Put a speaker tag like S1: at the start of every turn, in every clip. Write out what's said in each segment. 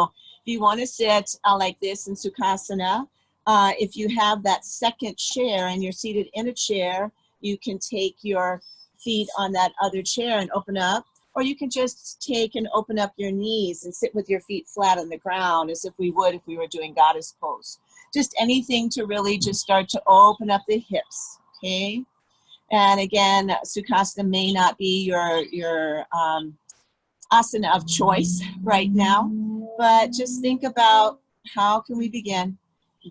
S1: if you want to sit like this in Sukhasana, if you have that second chair and you're seated in a chair, you can take your feet on that other chair and open up, or you can just take and open up your knees and sit with your feet flat on the ground as if we would if we were doing goddess pose. Just anything to really just start to open up the hips, okay? And again, Sukhasana may not be your asana of choice right now, but just think about how can we begin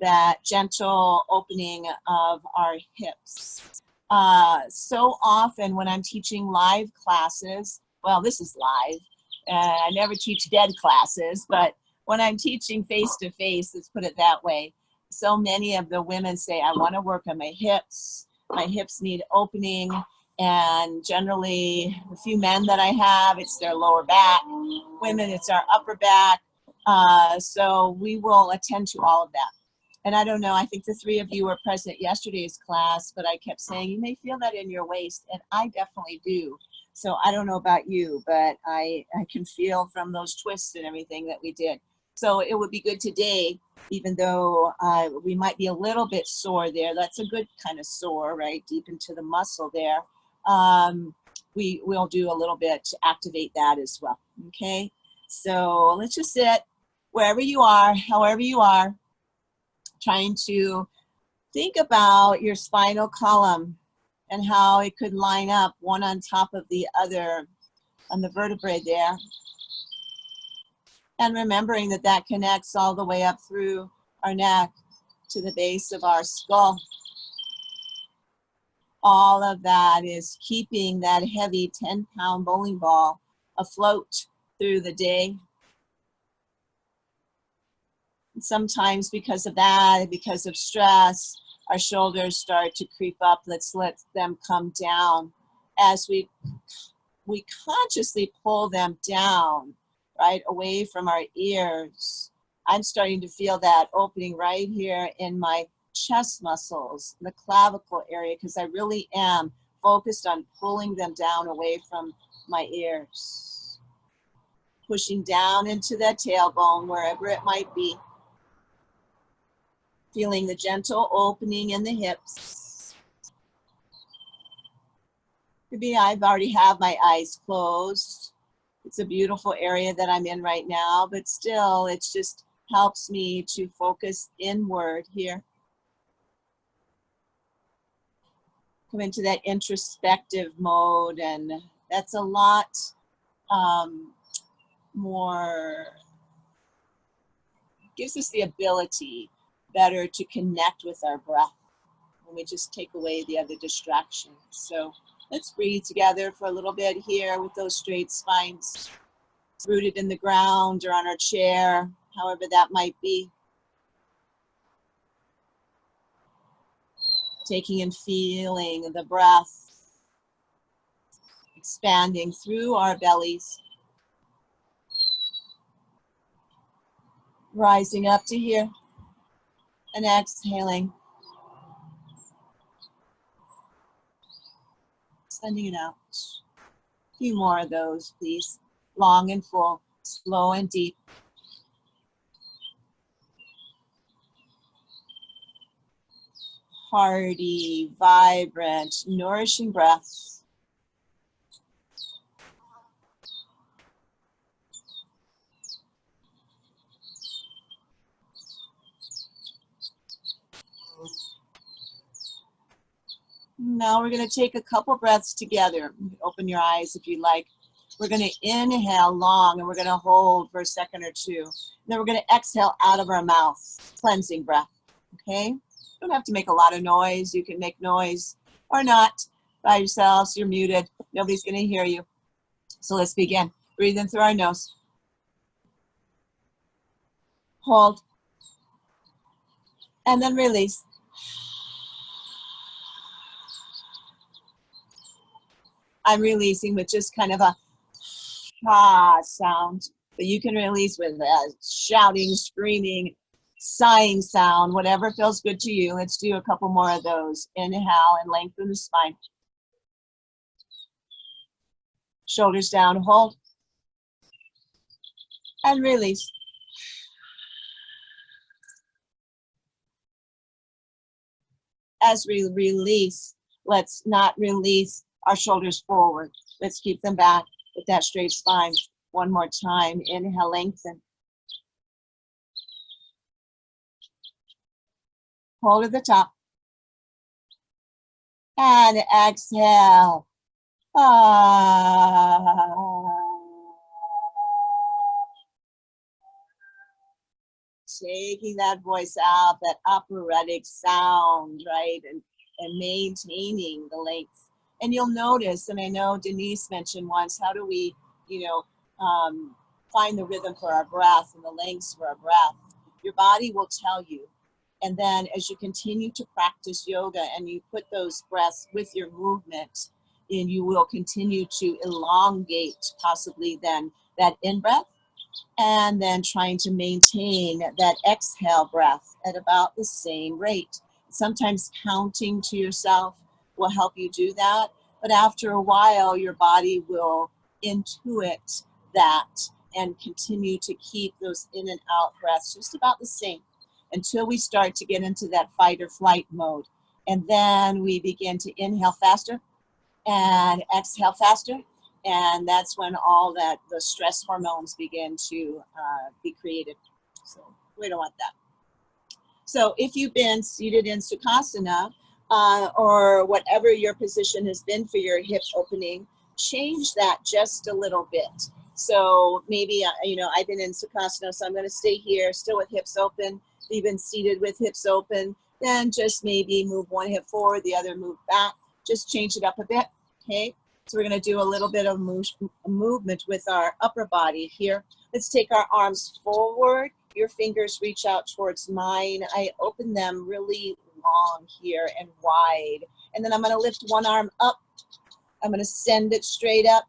S1: that gentle opening of our hips. So often when I'm teaching live classes, well, this is live, I never teach dead classes, but when I'm teaching face-to-face, let's put it that way, so many of the women say, I want to work on my hips need opening, and generally the few men that I have, it's their lower back. Women, it's our upper back. So we will attend to all of that. And I don't know, I think the three of you were present at yesterday's class, but I kept saying, you may feel that in your waist, and I definitely do. So I don't know about you, but I can feel from those twists and everything that we did. So it would be good today, even though we might be a little bit sore there. That's a good kind of sore, right? Deep into the muscle there. We will do a little bit to activate that as well, okay? So let's just sit wherever you are, however you are, trying to think about your spinal column and how it could line up one on top of the other on the vertebrae there. And remembering that that connects all the way up through our neck to the base of our skull. All of that is keeping that heavy 10-pound bowling ball afloat through the day. And sometimes because of that, because of stress, our shoulders start to creep up. Let's let them come down as we consciously pull them down, right, away from our ears. I'm starting to feel that opening right here in my chest muscles, the clavicle area, because I really am focused on pulling them down away from my ears. Pushing down into that tailbone, wherever it might be. Feeling the gentle opening in the hips. Maybe I've already have my eyes closed. It's a beautiful area that I'm in right now, but still, it just helps me to focus inward here. Come into that introspective mode, and that's a lot more, gives us the ability better to connect with our breath when we just take away the other distractions. So let's breathe together for a little bit here with those straight spines, rooted in the ground or on our chair, however that might be. Taking and feeling the breath expanding through our bellies. Rising up to here and exhaling. Sending it out. A few more of those, please. Long and full, slow and deep. Hearty, vibrant, nourishing breaths. Now we're going to take a couple breaths together. Open your eyes if you like. We're going to inhale long and we're going to hold for a second or two. And then we're going to exhale out of our mouth, cleansing breath, okay? You don't have to make a lot of noise. You can make noise or not by yourselves. You're muted. Nobody's going to hear you. So let's begin. Breathe in through our nose. Hold. And then release. I'm releasing with just kind of a ha sound, but you can release with a shouting, screaming, sighing sound, whatever feels good to you. Let's do a couple more of those. Inhale and lengthen the spine. Shoulders down, hold. And release. as we release, let's not release our shoulders forward. Let's keep them back with that straight spine. One more time. Inhale, lengthen. Hold at the top. And exhale. Taking that voice out, that operatic sound, right? And maintaining the length. And you'll notice, and I know Denise mentioned once, how do we, find the rhythm for our breath and the lengths for our breath? Your body will tell you. And then as you continue to practice yoga and you put those breaths with your movement, and you will continue to elongate possibly then that in-breath, and then trying to maintain that exhale breath at about the same rate. Sometimes counting to yourself will help you do that, but after a while, your body will intuit that and continue to keep those in and out breaths just about the same until we start to get into that fight or flight mode. And then we begin to inhale faster and exhale faster. And that's when all that, the stress hormones begin to be created. So we don't want that. So if you've been seated in Sukhasana, or whatever your position has been for your hip opening, change that just a little bit. So maybe, I've been in Sukhasana, so I'm going to stay here, still with hips open. If you've been seated with hips open, then just maybe move one hip forward, the other move back. Just change it up a bit, okay? So we're going to do a little bit of movement with our upper body here. Let's take our arms forward. Your fingers reach out towards mine. I open them really long here and wide. And then I'm going to lift one arm up. I'm going to send it straight up,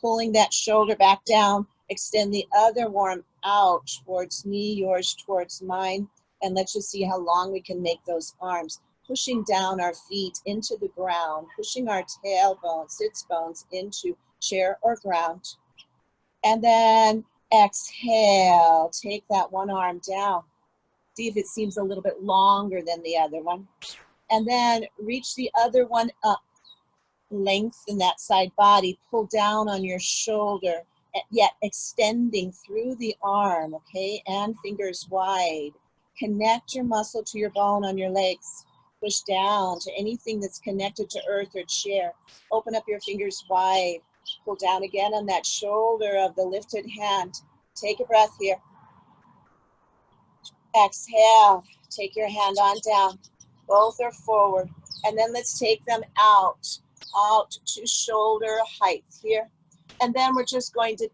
S1: pulling that shoulder back down. Extend the other arm out towards me, yours towards mine. And let's just see how long we can make those arms. Pushing down our feet into the ground, pushing our tailbone, sits bones into chair or ground. And then exhale, take that one arm down. See if it seems a little bit longer than the other one. And then reach the other one up. Lengthen that side body, pull down on your shoulder, yet extending through the arm, okay? And fingers wide. Connect your muscle to your bone on your legs. Push down to anything that's connected to earth or chair. Open up your fingers wide. Pull down again on that shoulder of the lifted hand. Take a breath here. Exhale. Take your hand on down. Both are forward. And then let's take them out to shoulder height here. And then we're just going to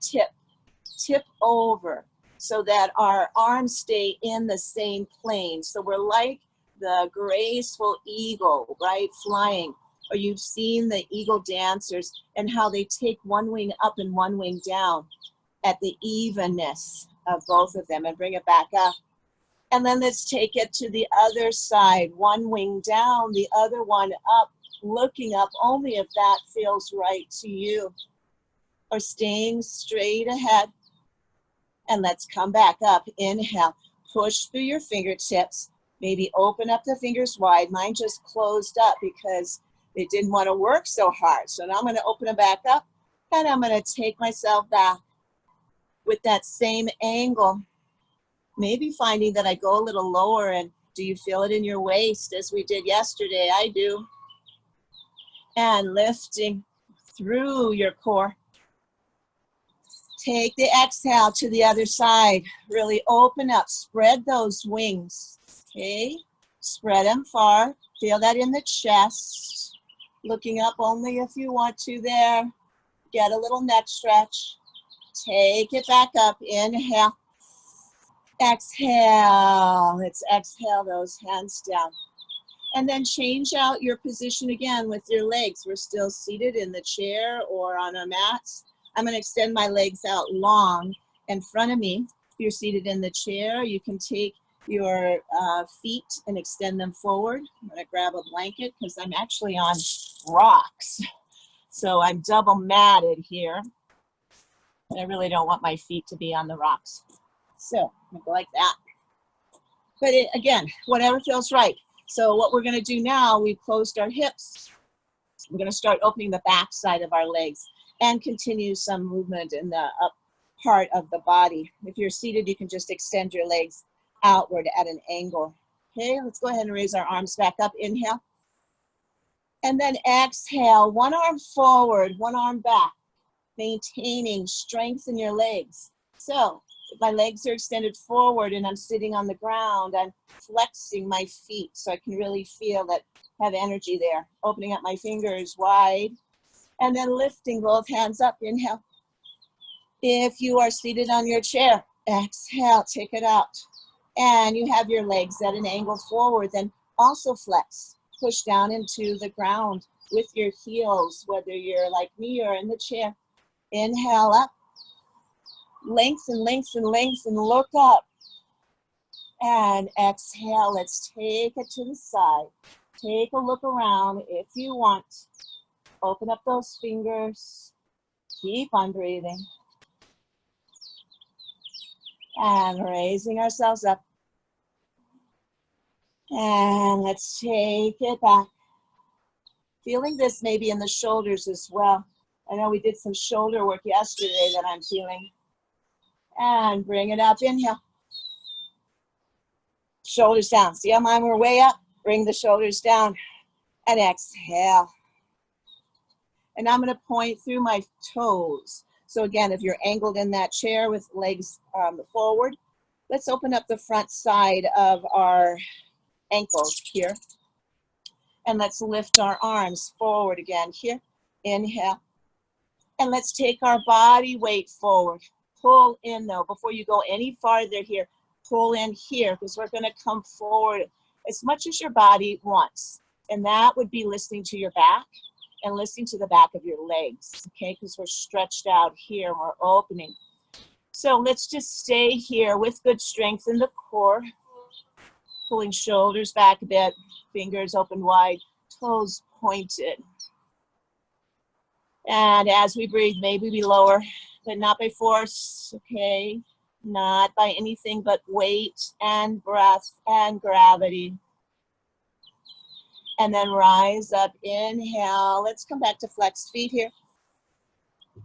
S1: tip over so that our arms stay in the same plane. So we're like the graceful eagle, right, flying. Or you've seen the eagle dancers and how they take one wing up and one wing down at the evenness of both of them and bring it back up. And then let's take it to the other side. One wing down, the other one up, looking up only if that feels right to you. Or staying straight ahead. And let's come back up. Inhale. Push through your fingertips. Maybe open up the fingers wide. Mine just closed up because they didn't want to work so hard. So now I'm going to open them back up. And I'm going to take myself back with that same angle. Maybe finding that I go a little lower. And do you feel it in your waist as we did yesterday? I do. And lifting through your core. Take the exhale to the other side. Really open up. Spread those wings. Okay? Spread them far. Feel that in the chest. Looking up only if you want to there. Get a little neck stretch. Take it back up. Inhale. Exhale. Let's exhale those hands down. And then change out your position again with your legs. We're still seated in the chair or on our mats. I'm going to extend my legs out long in front of me. If you're seated in the chair, you can take your feet and extend them forward. I'm going to grab a blanket because I'm actually on rocks. So I'm double matted here. And I really don't want my feet to be on the rocks. So I'm going to go like that. But again, whatever feels right. So what we're gonna do now, we've closed our hips. We're gonna start opening the back side of our legs and continue some movement in the up part of the body. If you're seated, you can just extend your legs outward at an angle. Okay, let's go ahead and raise our arms back up. Inhale. And then exhale, one arm forward, one arm back, maintaining strength in your legs. So if my legs are extended forward and I'm sitting on the ground, I'm flexing my feet so I can really feel that, have energy there. Opening up my fingers wide and then lifting both hands up. Inhale. If you are seated on your chair, exhale, take it out. And you have your legs at an angle forward, then also flex. Push down into the ground with your heels, whether you're like me or in the chair. Inhale up. Lengthen, lengthen, lengthen, look up. And exhale, let's take it to the side. Take a look around if you want. Open up those fingers. Keep on breathing. And raising ourselves up. And let's take it back. Feeling this maybe in the shoulders as well. I know we did some shoulder work yesterday that I'm feeling. And bring it up. Inhale. Shoulders down. See how mine were way up? Bring the shoulders down. And exhale. And I'm going to point through my toes. So again, if you're angled in that chair with legs forward, let's open up the front side of our ankles here. And let's lift our arms forward again here. Inhale. And let's take our body weight forward. Pull in though, before you go any farther here, pull in here because we're gonna come forward as much as your body wants. And that would be listening to your back and listening to the back of your legs, okay? Because we're stretched out here, we're opening. So let's just stay here with good strength in the core. Pulling shoulders back a bit, fingers open wide, toes pointed. And as we breathe, maybe we lower, but not by force, okay? Not by anything but weight and breath and gravity. And then rise up, inhale. Let's come back to flex feet here.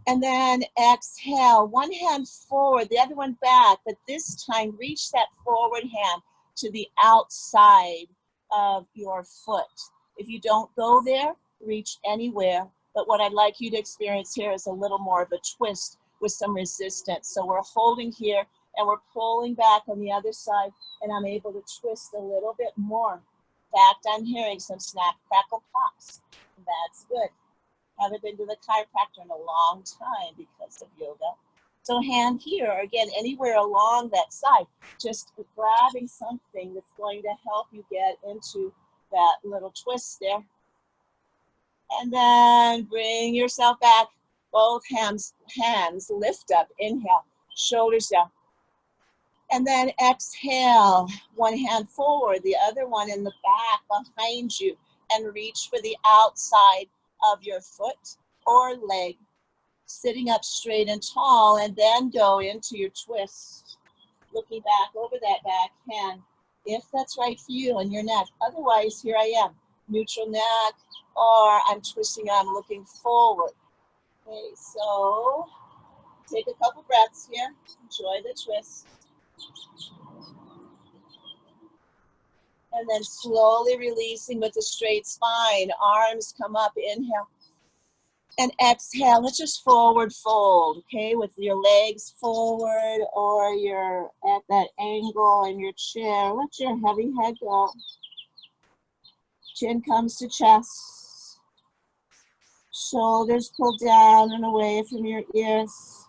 S1: And then exhale, one hand forward, the other one back, but this time reach that forward hand to the outside of your foot. If you don't go there, reach anywhere. But what I'd like you to experience here is a little more of a twist with some resistance. So we're holding here and we're pulling back on the other side, and I'm able to twist a little bit more. In fact, I'm hearing some snap, crackle, pops. That's good. Haven't been to the chiropractor in a long time because of yoga. So hand here, again, anywhere along that side, just grabbing something that's going to help you get into that little twist there. And then bring yourself back. Both hands lift up. Inhale, shoulders down. And then exhale, one hand forward, the other one in the back behind you, and reach for the outside of your foot or leg. Sitting up straight and tall, and then go into your twist. Looking back over that back hand, if that's right for you and your neck. Otherwise, here I am, neutral neck, or I'm twisting, I'm looking forward. Okay, so take a couple breaths here. Enjoy the twist. And then slowly releasing with a straight spine. Arms come up, inhale. And exhale, let's just forward fold, okay? With your legs forward, or you're at that angle in your chair. Let your heavy head go. Chin comes to chest. Shoulders pull down and away from your ears.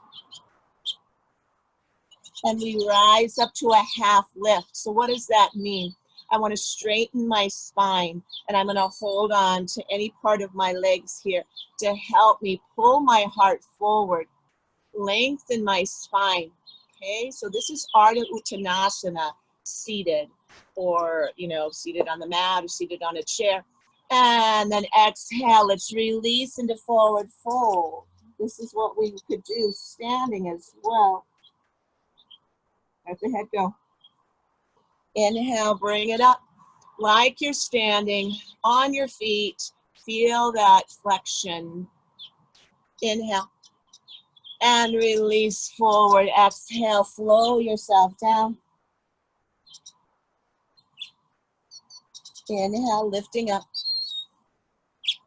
S1: And we rise up to a half lift. So what does that mean? I want to straighten my spine, and I'm going to hold on to any part of my legs here to help me pull my heart forward, lengthen my spine. Okay, so this is Ardha Uttanasana, seated, or seated on the mat or seated on a chair. And then exhale, let's release into forward fold. This is what we could do standing as well. Let the head go. Inhale, bring it up. like you're standing on your feet. Feel that flexion. Inhale and release forward. Exhale, flow yourself down. Inhale, lifting up.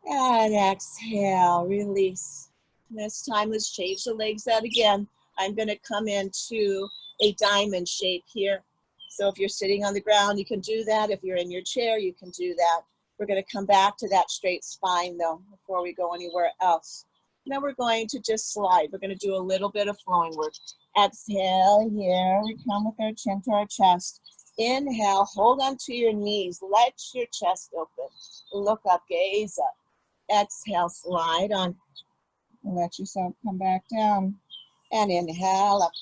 S1: And exhale, release. This time, let's change the legs out again. I'm going to come into a diamond shape here. So if you're sitting on the ground, you can do that. If you're in your chair, you can do that. We're going to come back to that straight spine, though, before we go anywhere else. Now we're going to just slide. We're going to do a little bit of flowing work. Exhale, here we come with our chin to our chest. Inhale, hold on to your knees. Let your chest open. Look up, gaze up. Exhale, slide on. Let yourself come back down. And inhale up.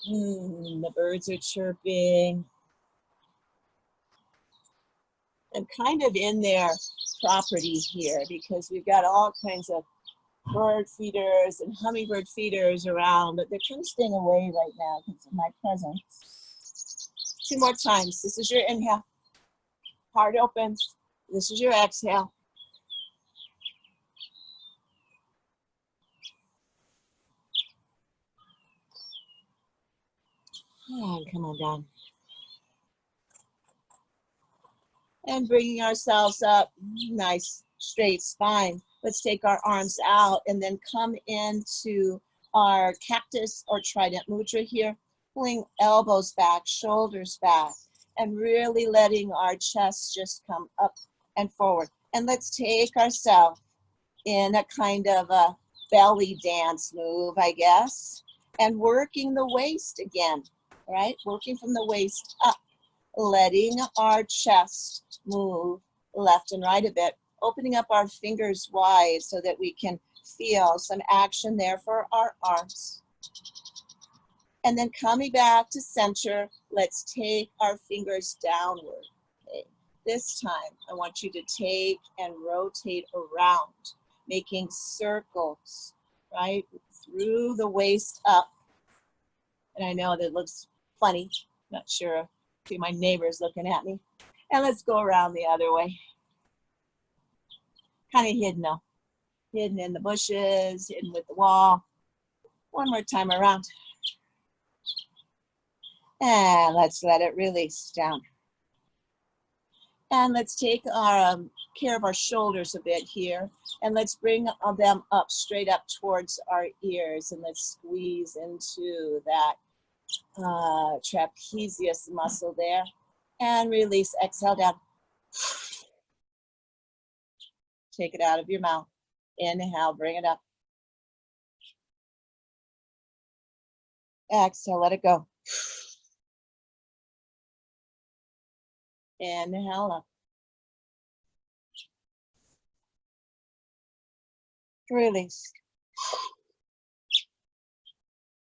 S1: The birds are chirping. I'm kind of in their property here because we've got all kinds of bird feeders and hummingbird feeders around, but they're kind of staying away right now because of my presence. 2 more times. This is your inhale. Heart opens. This is your exhale. And come on down. And bringing ourselves up, nice straight spine. Let's take our arms out and then come into our cactus or trident mudra here, pulling elbows back, shoulders back, and really letting our chest just come up and forward. And let's take ourselves in a kind of a belly dance move, I guess, and working the waist again, right? Working from the waist up, letting our chest move left and right a bit, opening up our fingers wide so that we can feel some action there for our arms. And then coming back to center, let's take our fingers downward. Okay. This time, I want you to take and rotate around, making circles, right? Through the waist up. And I know that looks funny. Not sure. See my neighbors looking at me. And let's go around the other way. Kind of hidden though. Hidden in the bushes, hidden with the wall. One more time around. And let's let it release down. And let's take our care of our shoulders a bit here. And let's bring them up, straight up towards our ears. And let's squeeze into that trapezius muscle there. And release, exhale down. Take it out of your mouth. Inhale, bring it up. Exhale, let it go. Inhale up. Release.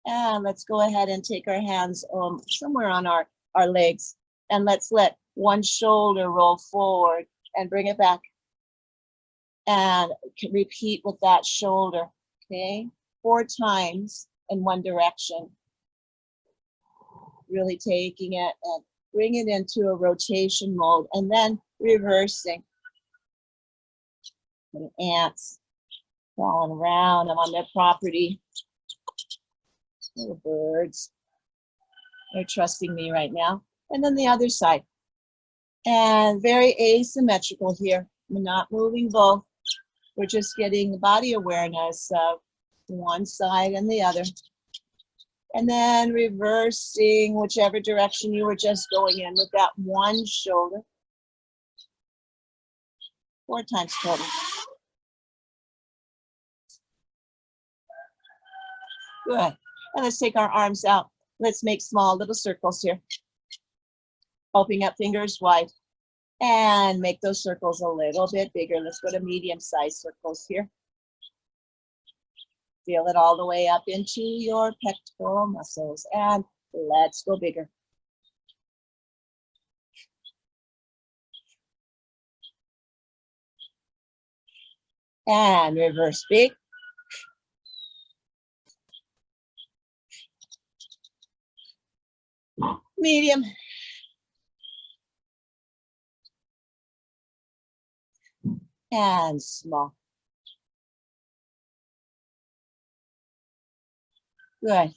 S1: And let's go ahead and take our hands somewhere on our legs. And let's let one shoulder roll forward and bring it back. And repeat with that shoulder, okay? 4 times in one direction. Really taking it and bring it into a rotation mode and then reversing. The ants crawling around. I'm on their property. Little birds. They're trusting me right now. And then the other side. And very asymmetrical here. We're not moving both. We're just getting body awareness of one side and the other. And then reversing whichever direction you were just going in with that one shoulder. 4 times total. Good. And let's take our arms out. Let's make small little circles here. Opening up fingers wide. And make those circles a little bit bigger. Let's go to medium-sized circles here. Feel it all the way up into your pectoral muscles. And let's go bigger. And reverse big. Medium. and small. Good.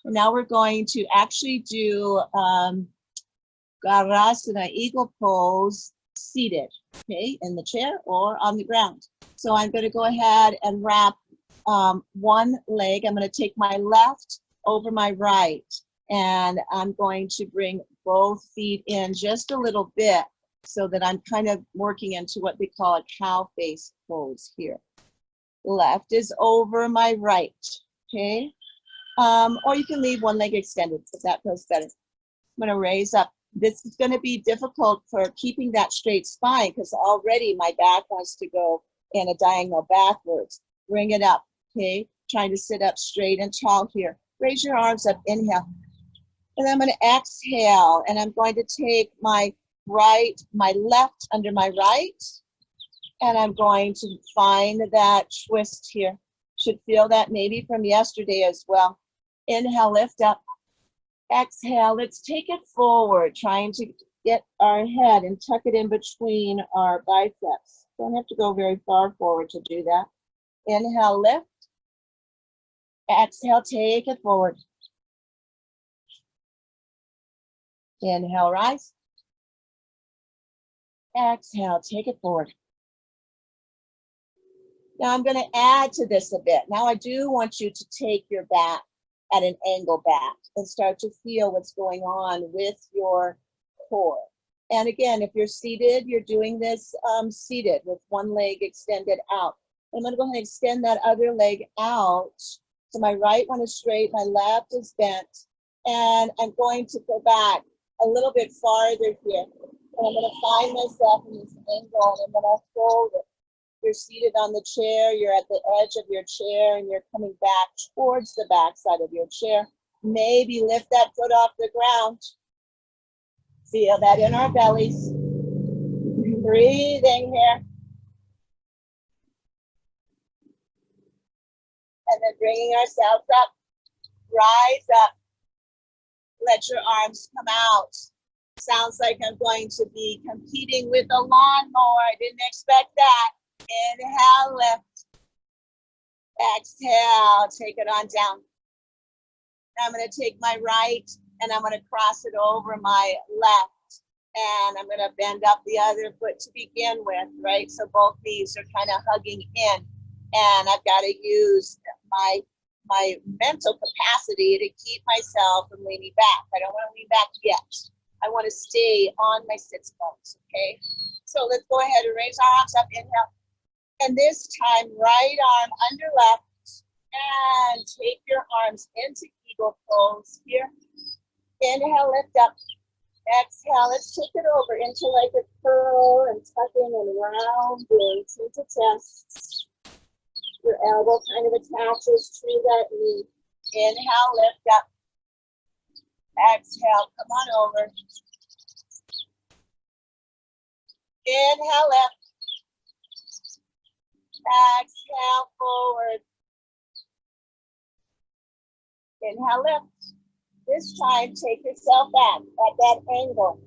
S1: And now we're going to actually do Garasana, eagle pose, seated, okay, in the chair or on the ground. So I'm going to go ahead and wrap one leg. I'm going to take my left over my right, and I'm going to bring both feet in just a little bit so that I'm kind of working into what they call a cow face pose here. Left is over my right, okay? Or you can leave one leg extended if that feels better. I'm going to raise up. This is going to be difficult for keeping that straight spine because already my back wants to go in a diagonal backwards. Bring it up, okay? Trying to sit up straight and tall here. Raise your arms up, inhale. And I'm going to exhale, and I'm going to take my left under my right, and I'm going to find that twist here. Should feel that maybe from yesterday as well. Inhale, lift up. Exhale, let's take it forward, trying to get our head and tuck it in between our biceps. Don't have to go very far forward to do that. Inhale, lift. Exhale, take it forward. Inhale, rise. Exhale, take it forward. Now I'm going to add to this a bit. Now I do want you to take your back at an angle back and start to feel what's going on with your core. And again, if you're seated, you're doing this seated with one leg extended out. I'm going to go ahead and extend that other leg out. So my right one is straight, my left is bent, and I'm going to go back a little bit farther here. And I'm going to find myself in this angle, and I'm going to fold it. You're seated on the chair, you're at the edge of your chair, and you're coming back towards the back side of your chair. Maybe lift that foot off the ground. Feel that in our bellies. Breathing here. And then bringing ourselves up. Rise up. Let your arms come out. Sounds like I'm going to be competing with a lawnmower. I didn't expect that. Inhale, lift. Exhale, take it on down. I'm going to take my right and I'm going to cross it over my left. And I'm going to bend up the other foot to begin with, right? So both knees are kind of hugging in. And I've got to use my mental capacity to keep myself from leaning back. I don't want to lean back yet. I want to stay on my sits bones, okay? So let's go ahead and raise our arms up, inhale. And this time, right arm under left, and take your arms into eagle pose here. Inhale, lift up. Exhale, let's take it over into like a curl and tucking and rounding to the chest. Your elbow kind of attaches to that knee. Inhale, lift up. Exhale, come on over. Inhale, lift. Exhale, forward. Inhale, lift. This time, take yourself back at that angle.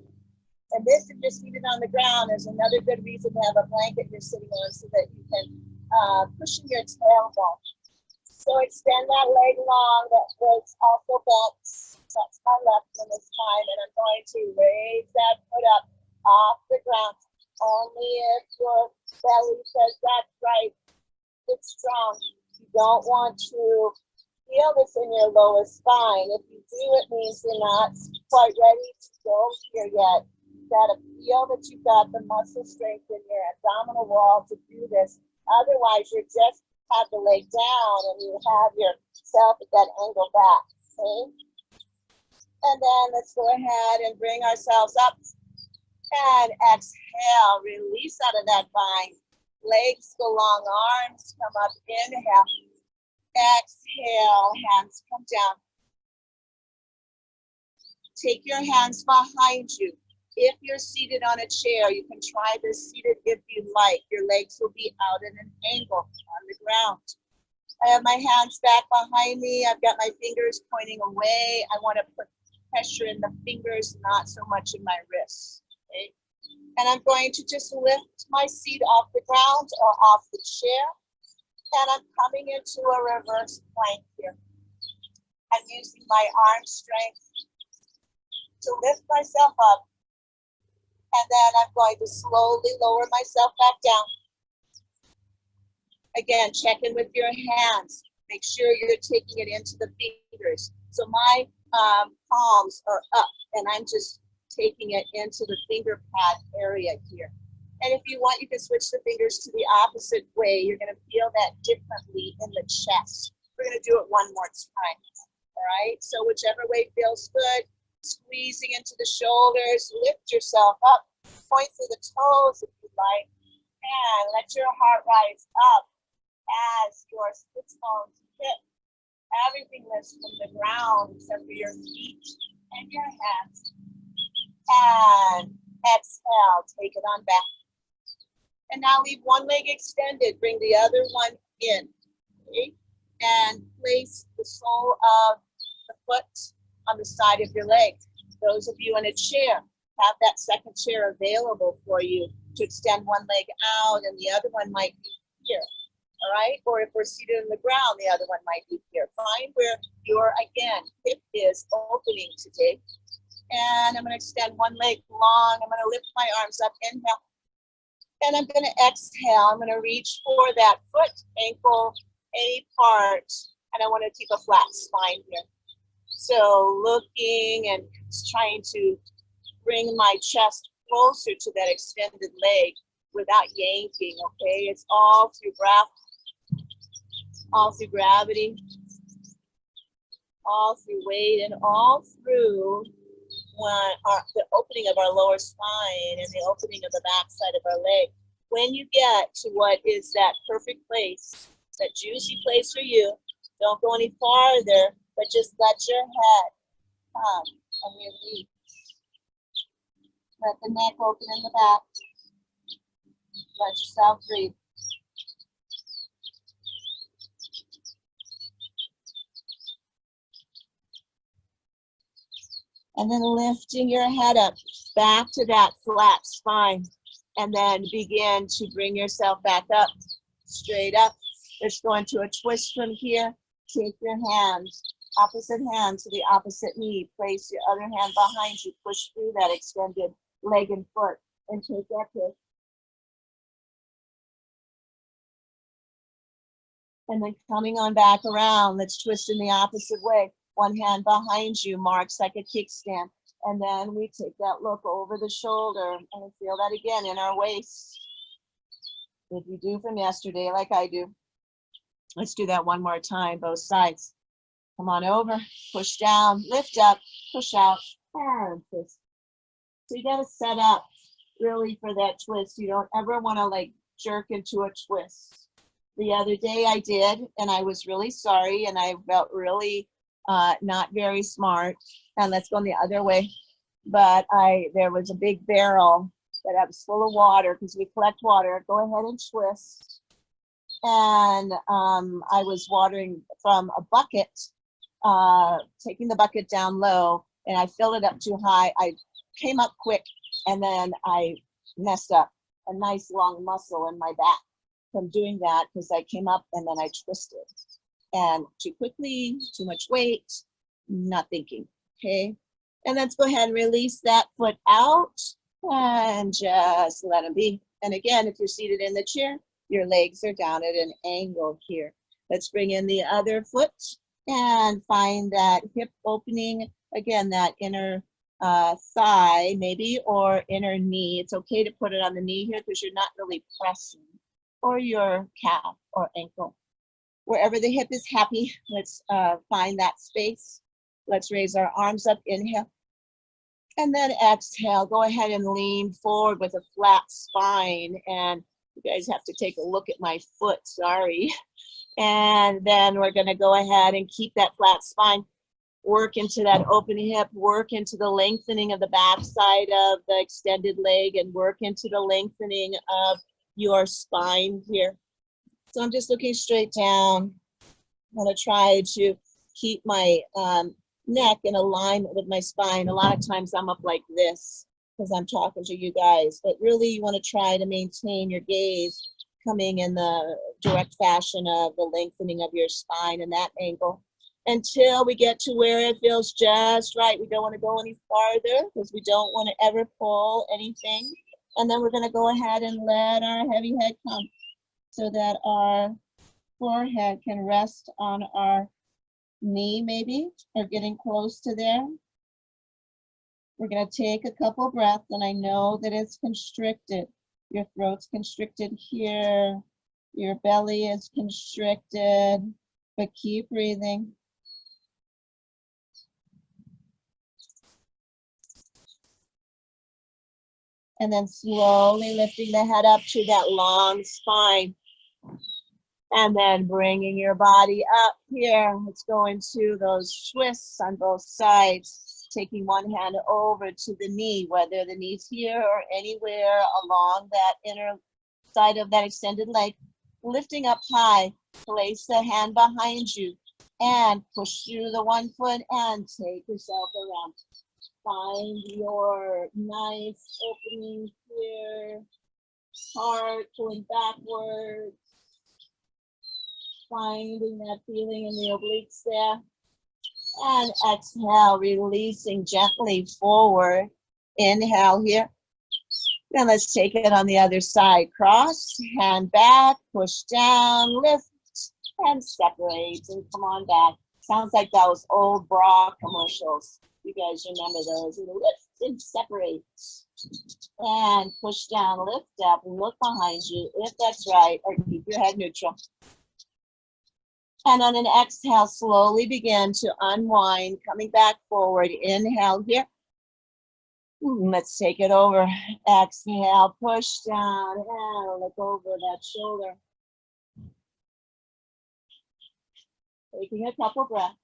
S1: And this, if you're seated on the ground, is another good reason to have a blanket you're sitting on so that you can cushion your tailbone. So extend that leg long. That was also bent. That's my left one this time. And I'm going to raise that foot up off the ground. Only if your belly says that's right. It's strong. You don't want to feel this in your lower spine. If you do, it means you're not quite ready to go here yet. You've got to feel that you've got the muscle strength in your abdominal wall to do this. Otherwise, you just have the leg down and you have yourself at that angle back. Okay? And then let's go ahead and bring ourselves up. And exhale, release out of that bind. Legs go long, arms come up, inhale. Exhale, hands come down. Take your hands behind you. If you're seated on a chair, you can try this seated if you like. Your legs will be out at an angle on the ground. I have my hands back behind me. I've got my fingers pointing away. I want to put pressure in the fingers, not so much in my wrists. Okay? And I'm going to just lift my seat off the ground or off the chair. And I'm coming into a reverse plank here. I'm using my arm strength to lift myself up. And then I'm going to slowly lower myself back down. Again, check in with your hands. Make sure you're taking it into the fingers. So my palms are up and I'm just taking it into the finger pad area here. And if you want, you can switch the fingers to the opposite way. You're going to feel that differently in the chest. We're going to do it one more time. All right. So whichever way feels good, squeezing into the shoulders, lift yourself up, point through the toes if you like, and let your heart rise up as your sits bones hit. Everything lifts from the ground except for your feet and your hands. And exhale, take it on back. And now leave one leg extended, bring the other one in, okay? And place the sole of the foot on the side of your leg. Those of you in a chair, have that second chair available for you to extend one leg out and the other one might be here, all right? Or if we're seated on the ground, the other one might be here. Find where your, again, hip is opening today. And I'm gonna extend one leg long. I'm gonna lift my arms up, inhale. And I'm gonna exhale. I'm gonna reach for that foot, ankle, any part. And I wanna keep a flat spine here. So looking and trying to bring my chest closer to that extended leg without yanking, okay? It's all through breath, all through gravity, all through weight, and all through the opening of our lower spine and the opening of the back side of our leg. When you get to what is that perfect place, that juicy place for you, don't go any farther, but just let your head come and release. Let the neck open in the back. Let yourself breathe. And then lifting your head up back to that flat spine. And then begin to bring yourself back up, straight up. Let's go into a twist from here. Take your hands, opposite hand to the opposite knee. Place your other hand behind you. Push through that extended leg and foot and take that twist. And then coming on back around, let's twist in the opposite way. One hand behind you, marks like a kickstand. And then we take that look over the shoulder and feel that again in our waist. If you do from yesterday, like I do, let's do that one more time, both sides. Come on over, push down, lift up, push out, and twist. So you gotta set up really for that twist. You don't ever wanna like jerk into a twist. The other day I did, and I was really sorry, and I felt really not very smart. And let's go the other way. But there was a big barrel that I was full of water because we collect water. Go ahead and twist. And I was watering from a bucket, taking the bucket down low, and I filled it up too high. I came up quick, and then I messed up a nice long muscle in my back from doing that because I came up and then I twisted. And too quickly, too much weight, not thinking, okay? And let's go ahead and release that foot out and just let them be. And again, if you're seated in the chair, your legs are down at an angle here. Let's bring in the other foot and find that hip opening. Again, that inner thigh maybe, or inner knee. It's okay to put it on the knee here because you're not really pressing, or your calf or ankle. Wherever the hip is happy, let's find that space. Let's raise our arms up, inhale. And then exhale, go ahead and lean forward with a flat spine. And you guys have to take a look at my foot, sorry. And then we're gonna go ahead and keep that flat spine. Work into that open hip, work into the lengthening of the back side of the extended leg, and work into the lengthening of your spine here. So I'm just looking straight down. I'm gonna try to keep my neck in alignment with my spine. A lot of times I'm up like this. because I'm talking to you guys, but really you want to try to maintain your gaze coming in the direct fashion of the lengthening of your spine and that angle until we get to where it feels just right. We don't want to go any farther because we don't want to ever pull anything. And then we're going to go ahead and let our heavy head come so that our forehead can rest on our knee maybe, or getting close to there. We're going to take a couple breaths, and I know that it's constricted. Your throat's constricted here. Your belly is constricted, but keep breathing. And then slowly lifting the head up to that long spine. And then bringing your body up here. Let's go into those twists on both sides. Taking one hand over to the knee, whether the knee's here or anywhere along that inner side of that extended leg. Lifting up high, place the hand behind you and push through the one foot and take yourself around. Find your nice opening here, heart pulling backwards. Finding that feeling in the obliques there. And exhale, releasing gently forward. Inhale here. Then let's take it on the other side. Cross, hand back, push down, lift, and separate. And come on back. Sounds like those old bra commercials. You guys remember those. Lift and separate. And push down, lift up, look behind you if that's right, or keep your head neutral. And on an exhale, slowly begin to unwind, coming back forward. Inhale here. Let's take it over. Exhale, push down, and look over that shoulder. Taking a couple breaths.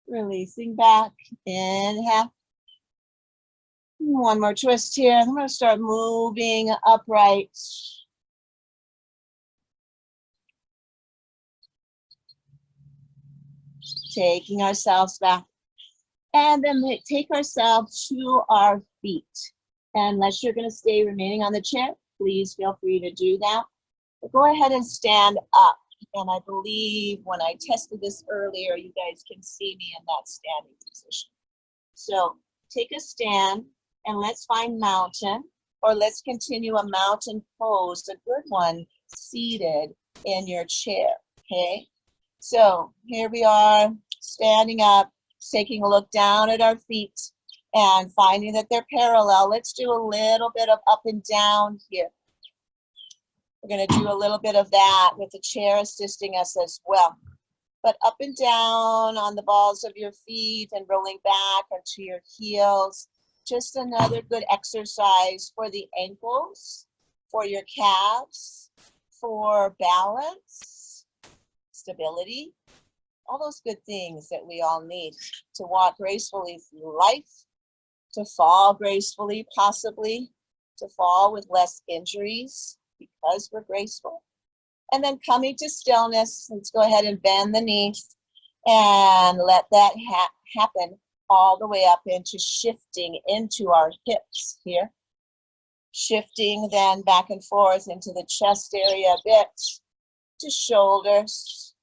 S1: Releasing back. Inhale. One more twist here. I'm going to start moving upright. Taking ourselves back. And then take ourselves to our feet. Unless you're going to stay remaining on the chair, please feel free to do that. But go ahead and stand up. And I believe when I tested this earlier, you guys can see me in that standing position. So take a stand and let's find mountain, or let's continue a mountain pose, a good one, seated in your chair, okay? So here we are, standing up, taking a look down at our feet and finding that they're parallel. Let's do a little bit of up and down here. We're going to do a little bit of that with the chair assisting us as well. But up and down on the balls of your feet and rolling back onto your heels. Just another good exercise for the ankles, for your calves, for balance, stability, all those good things that we all need to walk gracefully through life, to fall gracefully, possibly, to fall with less injuries because we're graceful. And then coming to stillness, let's go ahead and bend the knees and let that happen all the way up into shifting into our hips here. Shifting then back and forth into the chest area a bit, to shoulders.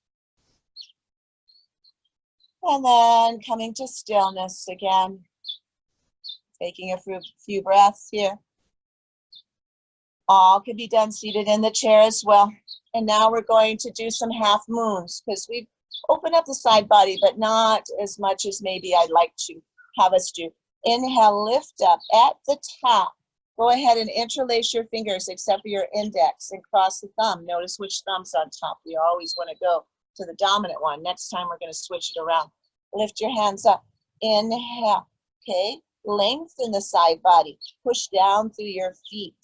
S1: And then coming to stillness again. Taking a few breaths here. All can be done seated in the chair as well. And now we're going to do some half moons because we've opened up the side body, but not as much as maybe I'd like to have us do. Inhale, lift up at the top. Go ahead and interlace your fingers except for your index and cross the thumb. Notice which thumb's on top. We always want to go to the dominant one. Next time we're going to switch it around. Lift your hands up. Inhale. Okay. Lengthen the side body. Push down through your feet.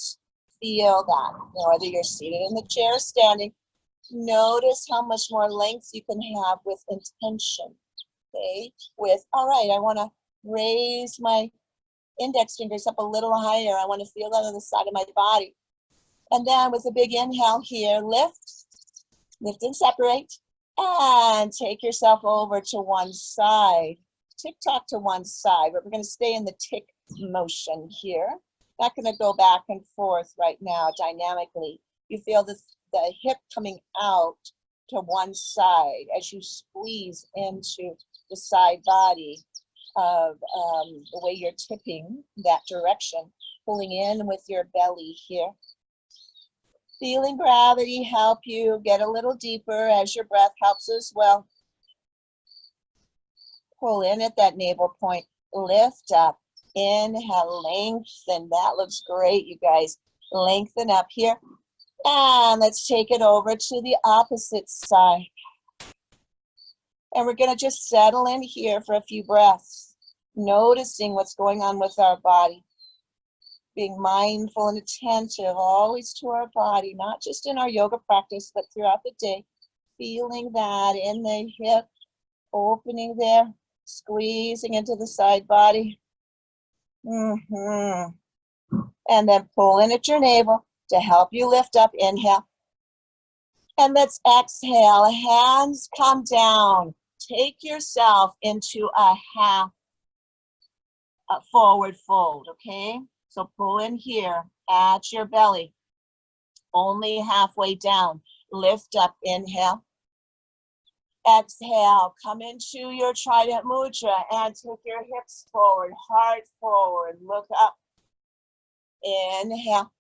S1: Feel that. Whether you're seated in the chair or standing, notice how much more length you can have with intention. Okay. With, all right, I want to raise my index fingers up a little higher. I want to feel that on the side of my body. And then with a big inhale here, lift and separate. And take yourself over to one side. tick-tock to one side, but we're going to stay in the tick motion here. Not going to go back and forth right now dynamically. You feel the hip coming out to one side as you squeeze into the side body of the way you're tipping that direction, pulling in with your belly here. Feeling gravity help you get a little deeper as your breath helps as well. Pull in at that navel point, lift up, inhale, lengthen. That looks great, you guys. Lengthen up here. And let's take it over to the opposite side. And we're going to just settle in here for a few breaths, noticing what's going on with our body. Being mindful and attentive always to our body, not just in our yoga practice, but throughout the day. Feeling that in the hip, opening there, squeezing into the side body. And then pull in at your navel to help you lift up. Inhale. And let's exhale. Hands come down. Take yourself into a half forward fold, okay? So pull in here at your belly, only halfway down. Lift up, inhale. Exhale, come into your Trident Mudra and take your hips forward, heart forward, look up. Inhale.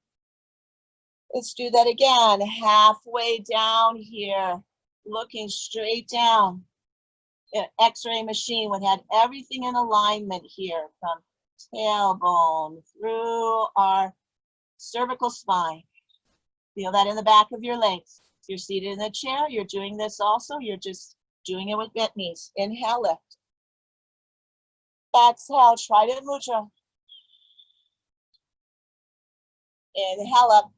S1: Let's do that again, halfway down here, looking straight down. An X-ray machine would have everything in alignment here, from tailbone through our cervical spine. Feel that in the back of your legs. If you're seated in the chair, you're doing this also. You're just doing it with bent knees. Inhale, lift. Exhale, Trident Mudra. Inhale up.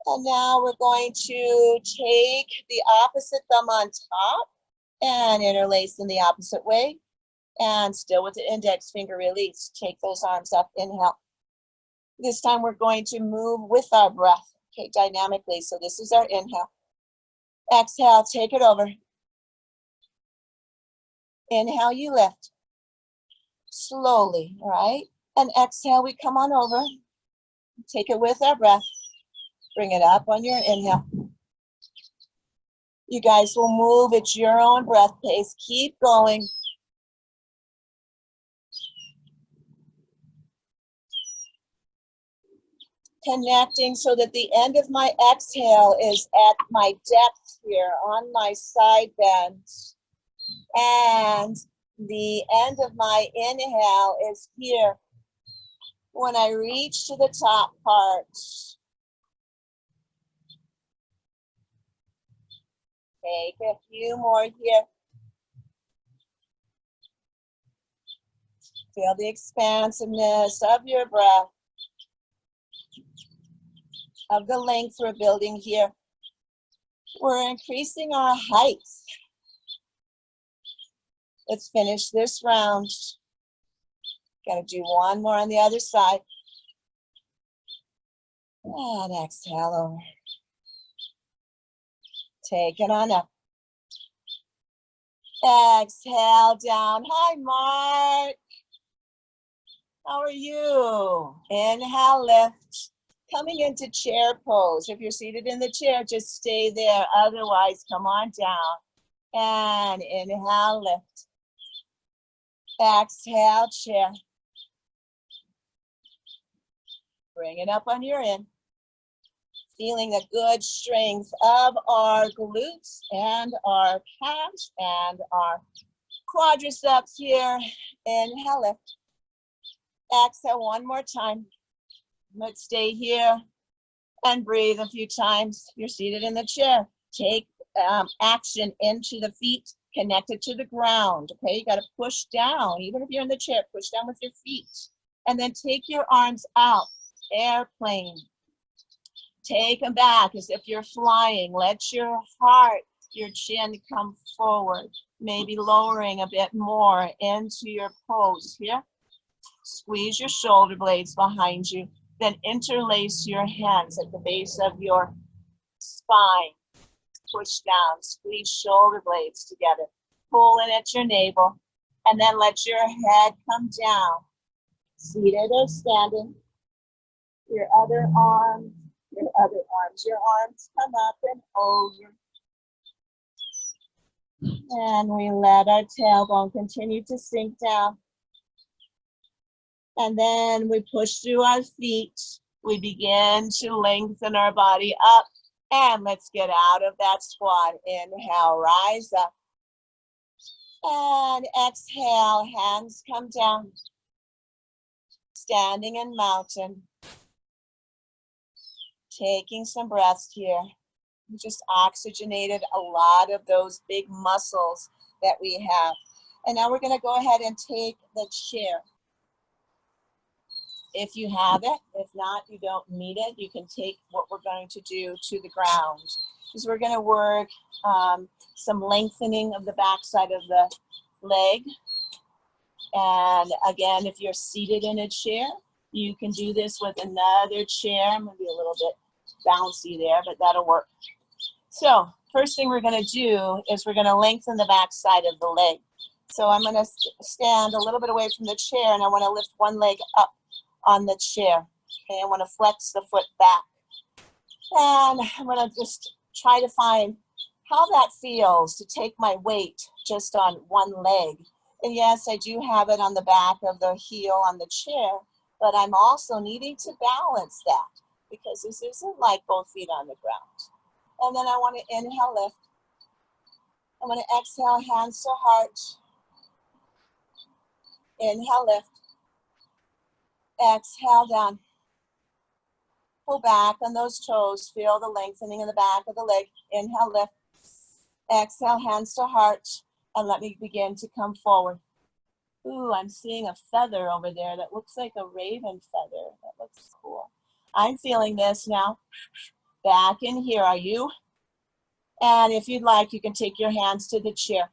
S1: And now we're going to take the opposite thumb on top and interlace in the opposite way. And still with the index finger release, take those arms up, inhale. This time we're going to move with our breath, okay, dynamically. So this is our inhale. Exhale, take it over. Inhale, you lift. Slowly, all right? And exhale, we come on over. Take it with our breath. Bring it up on your inhale. You guys will move at your own breath pace. Keep going. Connecting so that the end of my exhale is at my depth here on my side bend. And the end of my inhale is here when I reach to the top part. Take a few more here. Feel the expansiveness of your breath, of the length we're building here. We're increasing our height. Let's finish this round. Gotta do one more on the other side. And exhale over. Take it on up. Exhale down. Hi, Mark. How are you? Inhale, lift. Coming into chair pose. If you're seated in the chair, just stay there. Otherwise, come on down. And inhale, lift. Exhale, chair. Bring it up on your in. Feeling the good strength of our glutes and our calves and our quadriceps here. Inhale, lift. Exhale one more time. Let's stay here and breathe a few times. You're seated in the chair. Take action into the feet, connected to the ground. Okay, you got to push down. Even if you're in the chair, push down with your feet. And then take your arms out. Airplane. Take them back as if you're flying. Let your heart, your chin come forward. Maybe lowering a bit more into your pose here. Squeeze your shoulder blades behind you. Then interlace your hands at the base of your spine. Push down. Squeeze shoulder blades together. pulling at your navel. And then let your head come down. Seated or standing. Your other arms, your arms come up and over. And we let our tailbone continue to sink down. And then we push through our feet. We begin to lengthen our body up. And let's get out of that squat. Inhale, rise up. And exhale, hands come down. Standing in mountain. Taking some breaths here. We just oxygenated a lot of those big muscles that we have. And now we're going to go ahead and take the chair. If you have it, if not, you don't need it. You can take what we're going to do to the ground. Because we're going to work some lengthening of the backside of the leg. And again, if you're seated in a chair, you can do this with another chair. I'm going to be a little bit bouncy there, but that'll work. So first thing we're going to do is we're going to lengthen the backside of the leg. So I'm going to stand a little bit away from the chair, and I want to lift one leg up on the chair. Okay, I want to flex the foot back. And I'm going to just try to find how that feels to take my weight just on one leg. And yes, I do have it on the back of the heel on the chair, but I'm also needing to balance that because this isn't like both feet on the ground. And then I want to inhale, lift. I'm going to exhale, hands to heart. Inhale, lift. Exhale, down. Pull back on those toes. Feel the lengthening in the back of the leg. Inhale, lift. Exhale, hands to heart. And let me begin to come forward. Ooh, I'm seeing a feather over there that looks like a raven feather. That looks cool. I'm feeling this now. Back in here, are you? And if you'd like, you can take your hands to the chair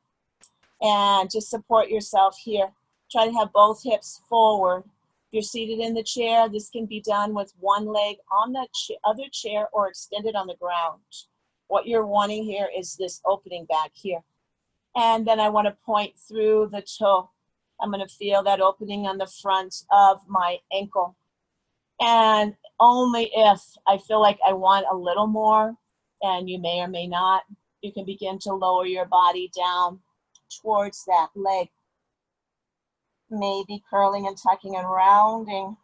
S1: and just support yourself here. Try to have both hips forward. If you're seated in the chair, this can be done with one leg on the other chair or extended on the ground. What you're wanting here is this opening back here. And then I want to point through the toe. I'm going to feel that opening on the front of my ankle. And only if I feel like I want a little more, and you may or may not, you can begin to lower your body down towards that leg. Maybe curling and tucking and rounding,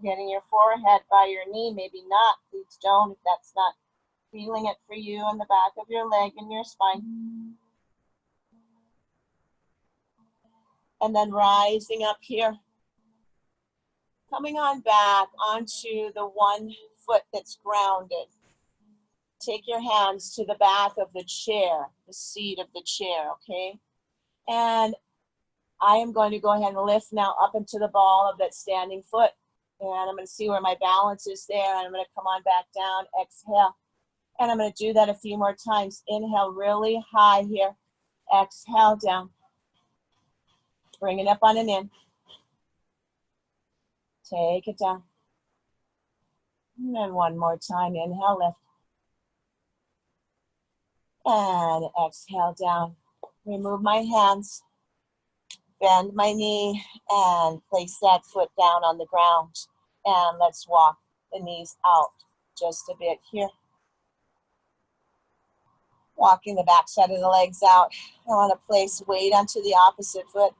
S1: getting your forehead by your knee, maybe not. Please don't if that's not feeling it for you on the back of your leg and your spine. And then rising up here. Coming on back onto the one foot that's grounded. Take your hands to the back of the chair, the seat of the chair, okay? And I am going to go ahead and lift now up into the ball of that standing foot. And I'm going to see where my balance is there. And I'm going to come on back down, exhale. And I'm going to do that a few more times. Inhale really high here. Exhale down. Bring it up on an in. Take it down. And then one more time. Inhale, lift. And exhale down. Remove my hands. Bend my knee and place that foot down on the ground. And let's walk the knees out just a bit here. Walking the back side of the legs out. I want to place weight onto the opposite foot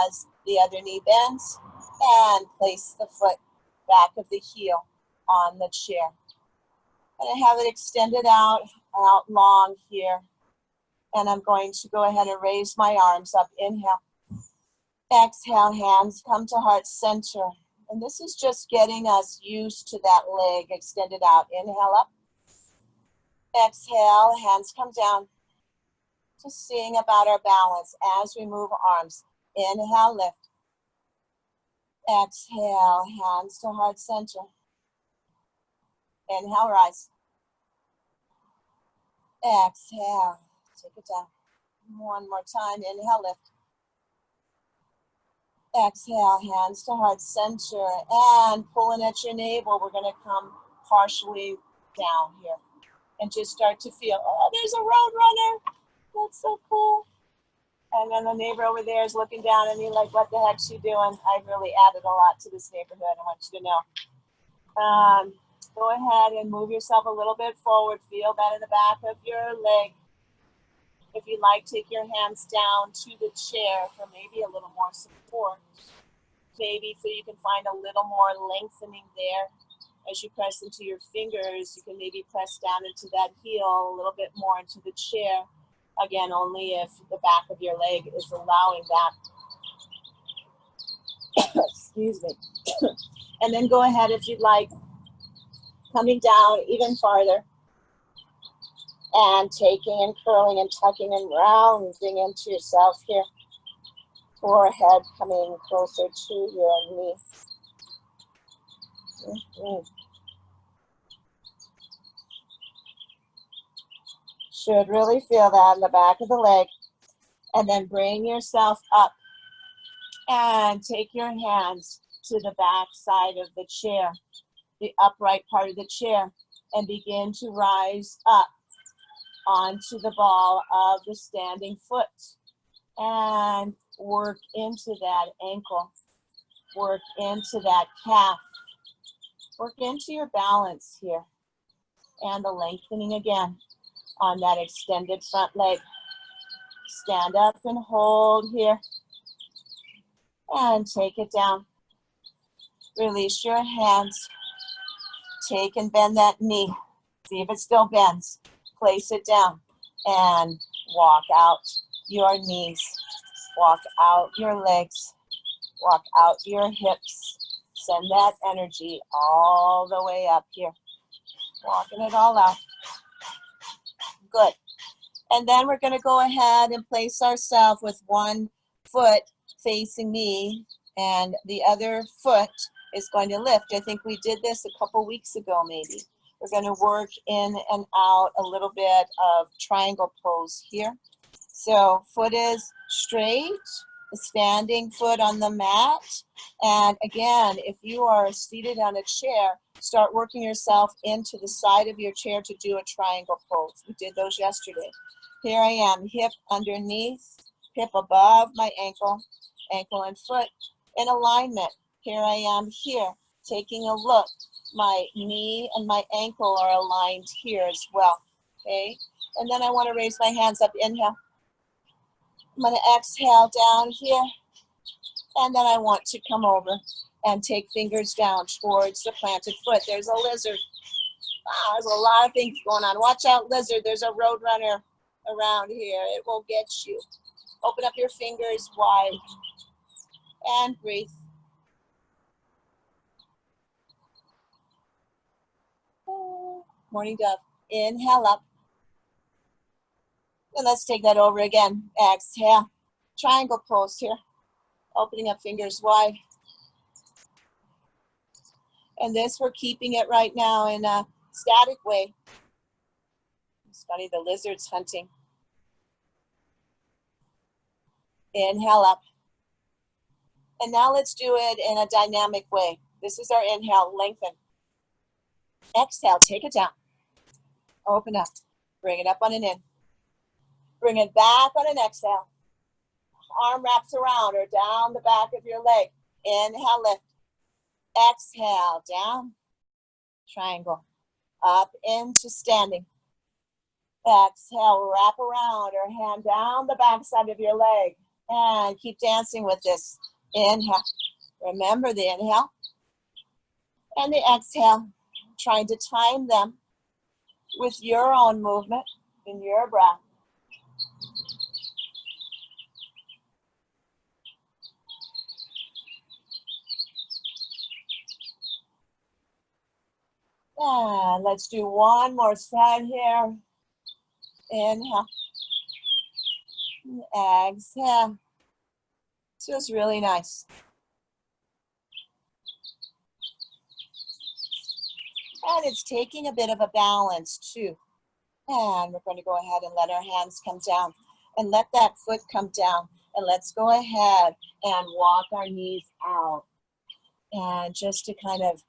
S1: as the other knee bends. And place the foot back of the heel on the chair. And I have it extended out long here. And I'm going to go ahead and raise my arms up. Inhale. Exhale, hands come to heart center. And this is just getting us used to that leg extended out. Inhale up. Exhale, hands come down. Just seeing about our balance as we move arms. Inhale, lift. Exhale, hands to heart center. Inhale, rise. Exhale, take it down. One more time, inhale, lift. Exhale, hands to heart center, and pulling at your navel, we're gonna come partially down here. And just start to feel, oh, there's a road runner. That's so cool. And then the neighbor over there is looking down at me like, what the heck's she doing? I've really added a lot to this neighborhood, I want you to know. Go ahead and move yourself a little bit forward. Feel that in the back of your leg. If you like, take your hands down to the chair for maybe a little more support. Maybe so you can find a little more lengthening there. As you press into your fingers, you can maybe press down into that heel a little bit more into the chair. Again, only if the back of your leg is allowing that. Excuse me. And then go ahead, if you'd like, coming down even farther and taking and curling and tucking and rounding into yourself here. Forehead coming closer to your knee. Should really feel that in the back of the leg. And then bring yourself up and take your hands to the back side of the chair, the upright part of the chair, and begin to rise up onto the ball of the standing foot and work into that ankle, work into that calf, work into your balance here, and the lengthening again on that extended front leg. Stand up and hold here and take it down. Release your hands. Take and bend that knee. See if it still bends. Place it down and walk out your knees. Walk out your legs. Walk out your hips. Send that energy all the way up here. Walking it all out. Good. And then we're going to go ahead and place ourselves with one foot facing me and the other foot is going to lift. I think we did this a couple weeks ago maybe. We're going to work in and out a little bit of triangle pose here. So foot is straight, the standing foot on the mat. And again, if you are seated on a chair, start working yourself into the side of your chair to do a triangle pose. We did those yesterday. Here I am, hip underneath, hip above my ankle, ankle and foot in alignment. Here I am here, taking a look. My knee and my ankle are aligned here as well, okay? And then I want to raise my hands up, inhale. I'm going to exhale down here. And then I want to come over and take fingers down towards the planted foot. There's a lizard. Wow, there's a lot of things going on. Watch out, lizard. There's a road runner around here. It will get you. Open up your fingers wide and breathe. Morning dove. Inhale up. And let's take that over again. Exhale. Triangle pose here. Opening up fingers wide. And this, we're keeping it right now in a static way. It's funny, the lizard's hunting. Inhale up. And now let's do it in a dynamic way. This is our inhale, lengthen. Exhale, take it down. Open up. Bring it up on an in. Bring it back on an exhale. Arm wraps around or down the back of your leg. Inhale, lift. Exhale, down. Triangle. Up into standing. Exhale, wrap around or hand down the back side of your leg. And keep dancing with this. Inhale. Remember the inhale and the exhale. Trying to time them with your own movement in your breath. And let's do one more side here. Inhale. Exhale. This feels really nice. And it's taking a bit of a balance too. And we're going to go ahead and let our hands come down and let that foot come down. And let's go ahead and walk our knees out. And just to kind of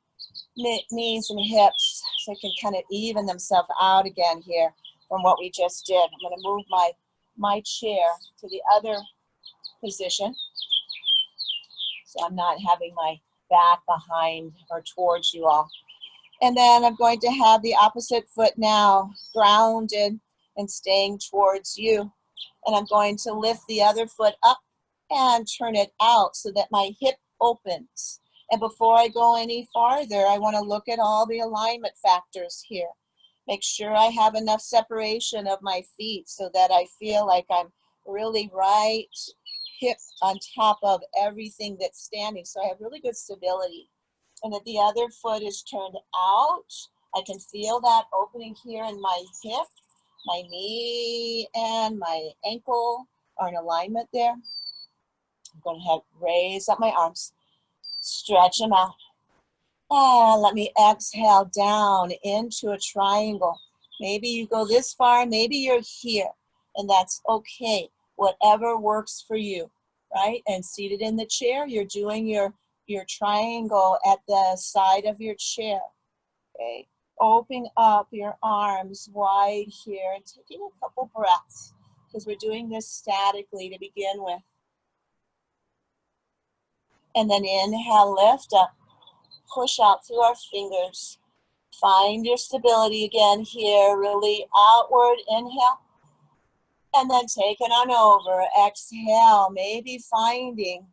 S1: knees and hips so they can kind of even themselves out again here from what we just did. I'm going to move my my chair to the other position. So I'm not having my back behind or towards you all. And then I'm going to have the opposite foot now grounded and staying towards you. And I'm going to lift the other foot up and turn it out so that my hip opens. And before I go any farther, I want to look at all the alignment factors here. Make sure I have enough separation of my feet so that I feel like I'm really right hip on top of everything that's standing. So I have really good stability. And that the other foot is turned out. I can feel that opening here in my hip, my knee, and my ankle are in alignment there. I'm going to raise up my arms, stretch them out. And let me exhale down into a triangle. Maybe you go this far, maybe you're here, and that's okay. Whatever works for you, right? And seated in the chair, you're doing your triangle at the side of your chair, okay? Opening up your arms wide here and taking a couple breaths because we're doing this statically to begin with. And then inhale, lift up, push out through our fingers. Find your stability again here, really outward, inhale. And then take it on over, exhale, maybe finding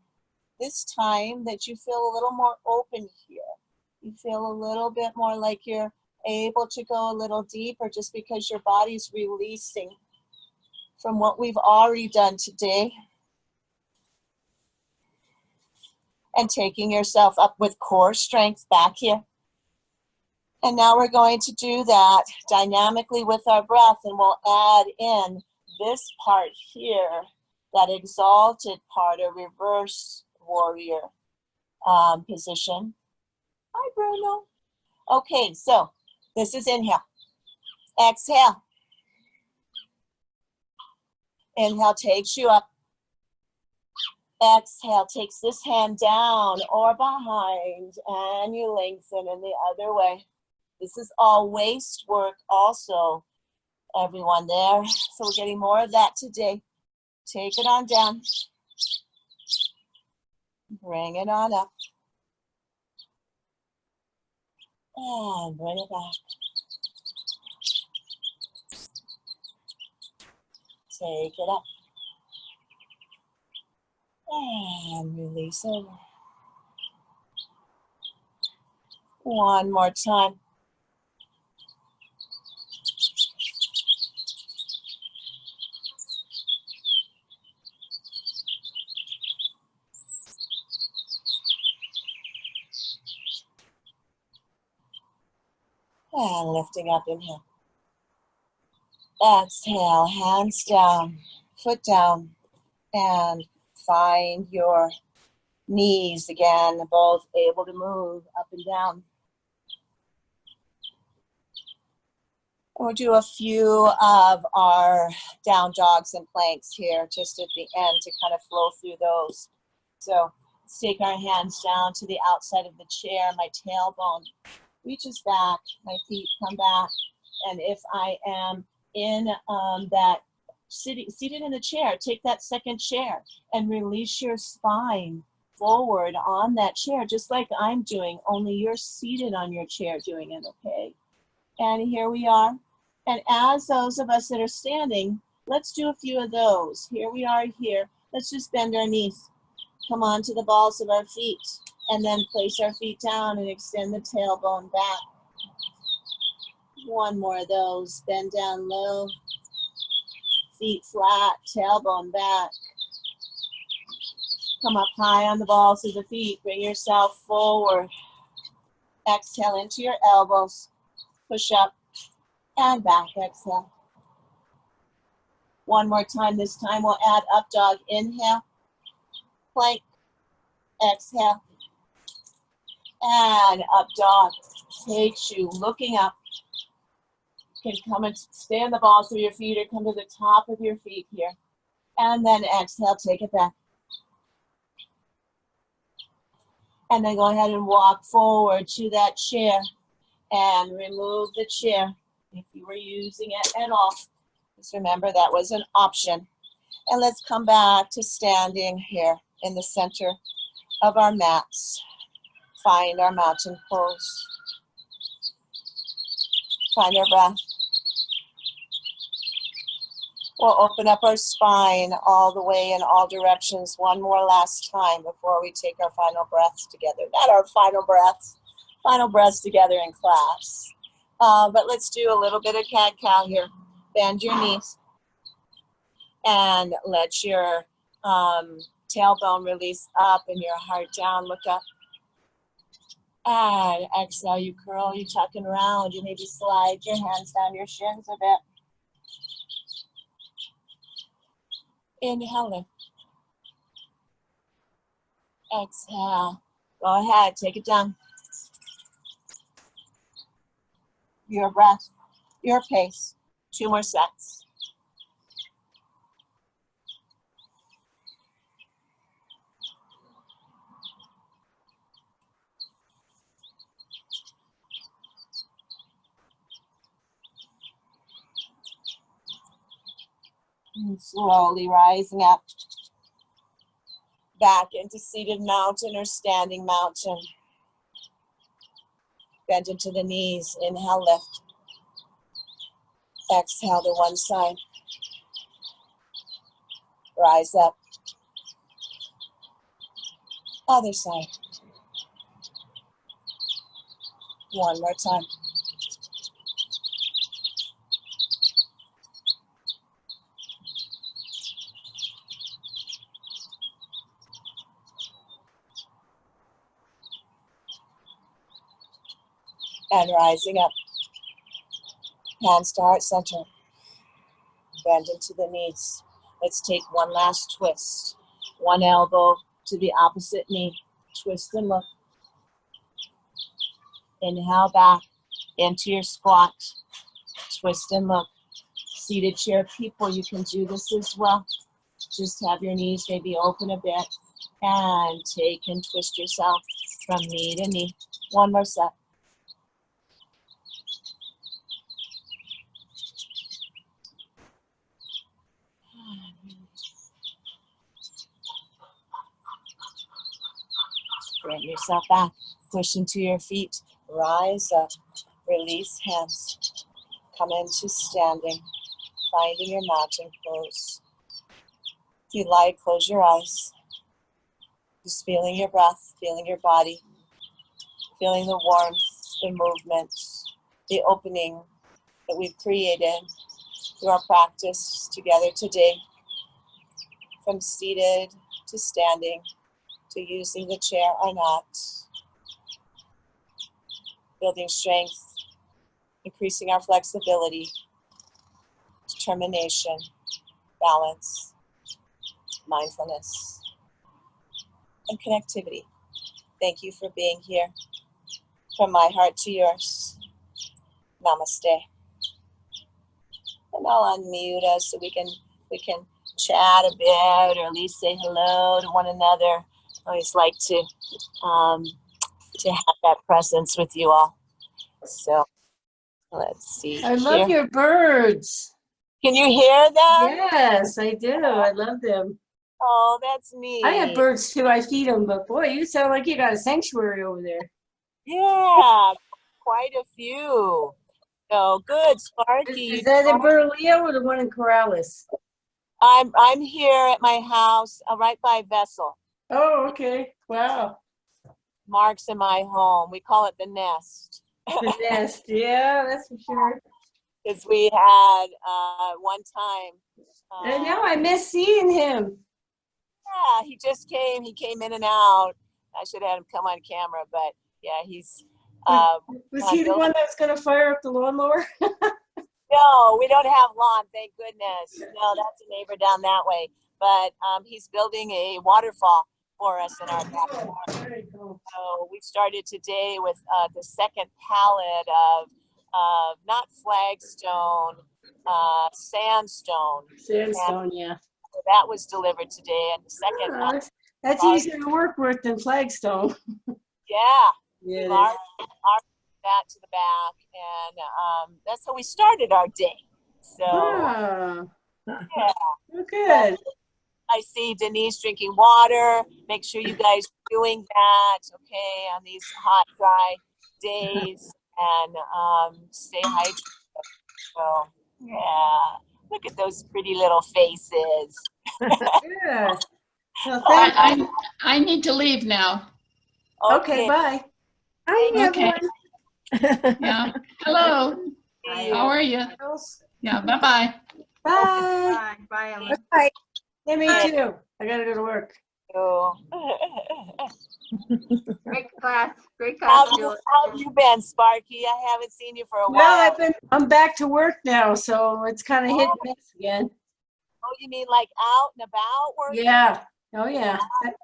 S1: this time that you feel a little more open here. You feel a little bit more like you're able to go a little deeper just because your body's releasing from what we've already done today. And taking yourself up with core strength back here. And now we're going to do that dynamically with our breath, and we'll add in this part here, that exalted part, a reverse warrior position. Hi, Bruno. Okay, so this is inhale. Exhale. Inhale takes you up. Exhale takes this hand down or behind, and you lengthen in the other way. This is all waist work also, everyone there. So we're getting more of that today. Take it on down. Bring it on up. And bring it back. Take it up. And release over. One more time. And lifting up, inhale. Exhale, hands down, foot down, and find your knees again, both able to move up and down. We'll do a few of our down dogs and planks here just at the end to kind of flow through those. So let's take our hands down to the outside of the chair. My tailbone reaches back, my feet come back, and if I am in that seated in the chair, take that second chair and release your spine forward on that chair, just like I'm doing, only you're seated on your chair doing it, okay? And here we are. And as those of us that are standing, let's do a few of those. Here we are here. Let's just bend our knees. Come on to the balls of our feet, and then place our feet down and extend the tailbone back. One more of those. Bend down low. Feet flat, tailbone back. Come up high on the balls of the feet. Bring yourself forward. Exhale into your elbows. Push up and back. Exhale. One more time. This time we'll add up dog. Inhale. Plank. Exhale. And up dog. Takes you looking up. You can come and stand the balls of your feet or come to the top of your feet here. And then exhale, take it back. And then go ahead and walk forward to that chair and remove the chair if you were using it at all. Just remember that was an option. And let's come back to standing here in the center of our mats. Find our mountain pose. Find our breath. We'll open up our spine all the way in all directions one more last time before we take our final breaths together. Not our final breaths together in class. But let's do a little bit of cat-cow here. Bend your knees and let your tailbone release up and your heart down. Look up. And exhale, you curl, you tuck and round. You maybe slide your hands down your shins a bit. Inhale, lift. Exhale. Go ahead, take it down. Your breath, your pace. 2 more sets. And slowly rising up. Back into seated mountain or standing mountain. Bend into the knees. Inhale, lift. Exhale to one side. Rise up. Other side. One more time. And rising up. Hands to heart center. Bend into the knees. Let's take one last twist. One elbow to the opposite knee. Twist and look. Inhale back into your squat. Twist and look. Seated chair people, you can do this as well. Just have your knees maybe open a bit. And take and twist yourself from knee to knee. One more set. Bring yourself back. Push into your feet. Rise up. Release hands. Come into standing. Finding your mountain pose. If you like, close your eyes. Just feeling your breath, feeling your body, feeling the warmth, the movement, the opening that we've created through our practice together today. From seated to standing to using the chair or not. Building strength, increasing our flexibility, determination, balance, mindfulness, and connectivity. Thank you for being here. From my heart to yours, namaste. And I'll unmute us so we can chat a bit, or at least say hello to one another. I always like to have that presence with you all. So let's see.
S2: I love your birds.
S1: Can you hear them?
S2: Yes, I do. I love them.
S1: Oh, that's neat.
S2: I have birds too. I feed them, but boy, you sound like you got a sanctuary over there.
S1: Yeah, quite a few. So good, Sparky.
S2: Is that in Berlio or the one in Corrales?
S1: I'm here at my house, right by Vessel.
S2: Oh, okay. Wow.
S1: Mark's in my home. We call it the nest.
S2: The nest. Yeah, that's for sure.
S1: Because we had one time.
S2: I know. I miss seeing him.
S1: Yeah, he just came. He came in and out. I should have had him come on camera, but yeah, he's.
S2: Was he the one that was going to fire up the lawnmower?
S1: No, we don't have lawn, thank goodness. No, that's a neighbor down that way. But he's building a waterfall for us in our backyard.
S2: Very cool.
S1: So we started today with the second pallet of not flagstone, sandstone.
S2: Sandstone, yeah.
S1: So that was delivered today, and the second.
S2: That's easier to work with than flagstone.
S1: Yeah.
S2: Yeah.
S1: That to the back, and that's how we started our day. So
S2: yeah.
S1: yeah,
S2: Oh, good.
S1: I see Denise drinking water. Make sure you guys are doing that, okay, on these hot, dry days, and stay hydrated. So, yeah, look at those pretty little faces.
S2: Yes. Well, thank you.
S3: I need to leave now.
S2: Okay, bye.
S1: Hi,
S3: Okay. Yeah. Hello.
S1: Hi.
S3: How are you? Yeah. Bye-bye.
S2: Bye.
S4: Bye, Ellen.
S2: Bye. Yeah, me too. I gotta go to work.
S4: Great class. Great
S1: How
S4: class, Julie.
S1: have you been, Sparky? I haven't seen you for a
S2: Well,
S1: while.
S2: I'm back to work now, so it's kind of hit and miss again.
S1: Oh, you mean like out and about working?
S2: Yeah. Oh, yeah.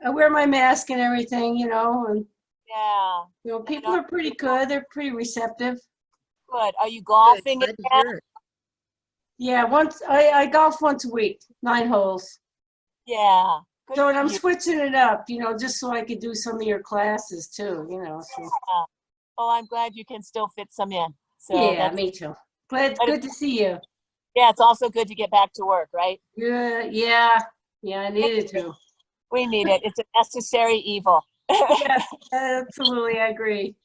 S2: I wear my mask and everything, and
S1: Yeah,
S2: people are pretty good. They're pretty receptive.
S1: good. Are you golfing again?
S2: Yeah, I golf once a week, 9 holes.
S1: Yeah. Good
S2: So, and
S1: for
S2: I'm
S1: you.
S2: switching it up, just so I could do some of your classes too, so.
S1: Oh, I'm glad you can still fit some in. So
S2: Yeah,
S1: that's,
S2: me too. Glad,
S1: But
S2: good to see you.
S1: yeah, it's also good to get back to work, right?
S2: Yeah, I needed to.
S1: We need it. It's a necessary evil.
S2: Yes, absolutely, I agree.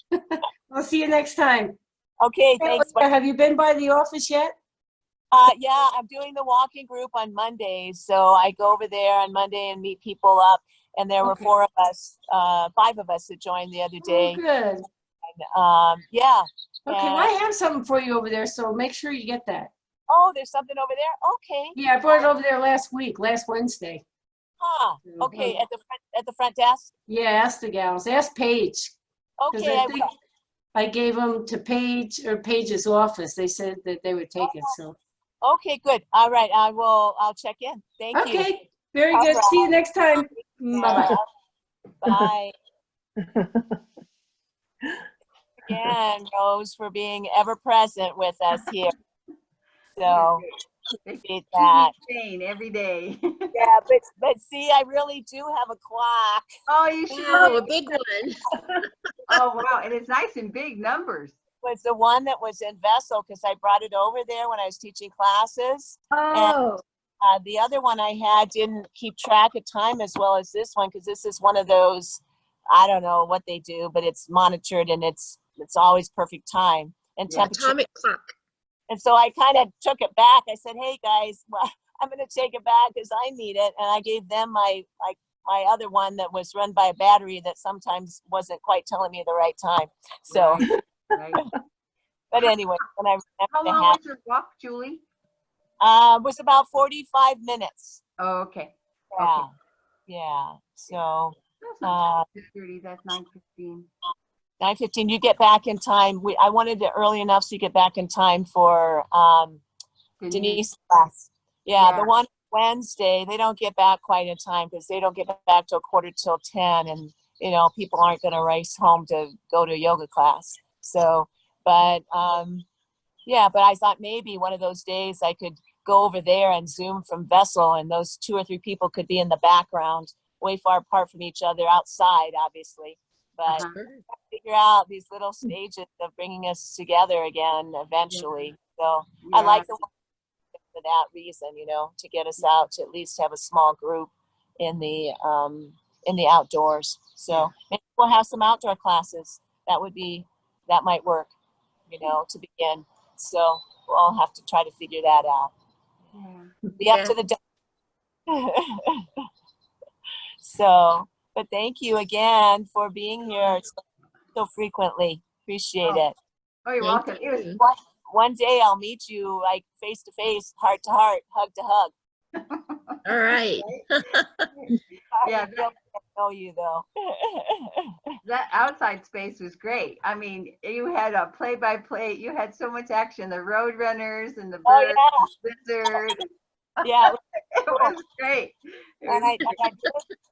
S2: I'll see you next time.
S1: Okay, thanks.
S2: Have you been by the office yet?
S1: Yeah, I'm doing the walking group on Mondays. So I go over there on Monday and meet people up. And there were
S2: Okay.
S1: 5 of us that joined the other
S2: Oh,
S1: day.
S2: good.
S1: Yeah.
S2: Okay, well, I have something for you over there, so make sure you get that.
S1: Oh, there's something over there? Okay.
S2: Yeah, I brought it over there last Wednesday.
S1: Huh. Okay, at the front desk?
S2: Yeah, ask the gals. Ask Paige. Because
S1: Okay,
S2: I think I gave them to Paige's office. They said that they would take it, so.
S1: Okay, good. All right, I'll check in. Thank you.
S2: Okay, very
S1: All
S2: good.
S1: right.
S2: See you next time. Bye-bye.
S1: Bye. Again, Rose, for being ever present with us here. So,
S4: They
S1: appreciate
S4: keep
S1: that.
S4: me sane every day.
S1: Yeah, but see, I really do have a clock.
S4: Oh, you should.
S5: Oh, a big one.
S4: Oh, wow. And it's nice in big numbers.
S1: Was the one that was in Vessel because I brought it over there when I was teaching classes.
S5: Oh,
S1: The other one I had didn't keep track of time as well as this one because this is one of those, I don't know what they do, but it's monitored and it's always perfect time and
S4: Yeah.
S1: temperature.
S5: atomic clock.
S1: And so I kind of took it back. I said, hey guys, well, I'm going to take it back because I need it. And I gave them my other one that was run by a battery that sometimes wasn't quite telling me the right time. So,
S4: Right.
S1: but anyway, when I
S4: How
S1: remember
S4: long was your walk, Julie?
S1: it was about 45 minutes.
S4: Oh, okay.
S1: Yeah.
S4: Okay.
S1: Yeah. So,
S4: That's not 6:30. That's 9:15.
S1: 9:15, you get back in time. I wanted it early enough so you get back in time for Denise class. Yeah, the
S4: Yeah.
S1: one Wednesday, they don't get back quite in time because they don't get back till 10:15, and people aren't going to race home to go to a yoga class. So, but yeah, but I thought maybe one of those days I could go over there and Zoom from Vessel, and those 2 or 3 people could be in the background, way far apart from each other, outside, obviously. But figure out these little stages of bringing us together again eventually. So I like the one for that reason, to get us out to at least have a small group in the outdoors. So maybe we'll have some outdoor classes. That might work, to begin. So we'll all have to try to figure that out. Be up to the So, but thank you again for being here so frequently. Appreciate it.
S4: Oh, you're welcome. It was
S1: One day I'll meet you like face to face, heart to heart, hug to hug.
S5: All right.
S4: Yeah,
S1: I don't get to know you though.
S4: that outside space was great. I mean, you had a play-by-play. You had so much action. The road runners and the bird, the lizard.
S1: Yeah,
S4: It was great.
S1: and I did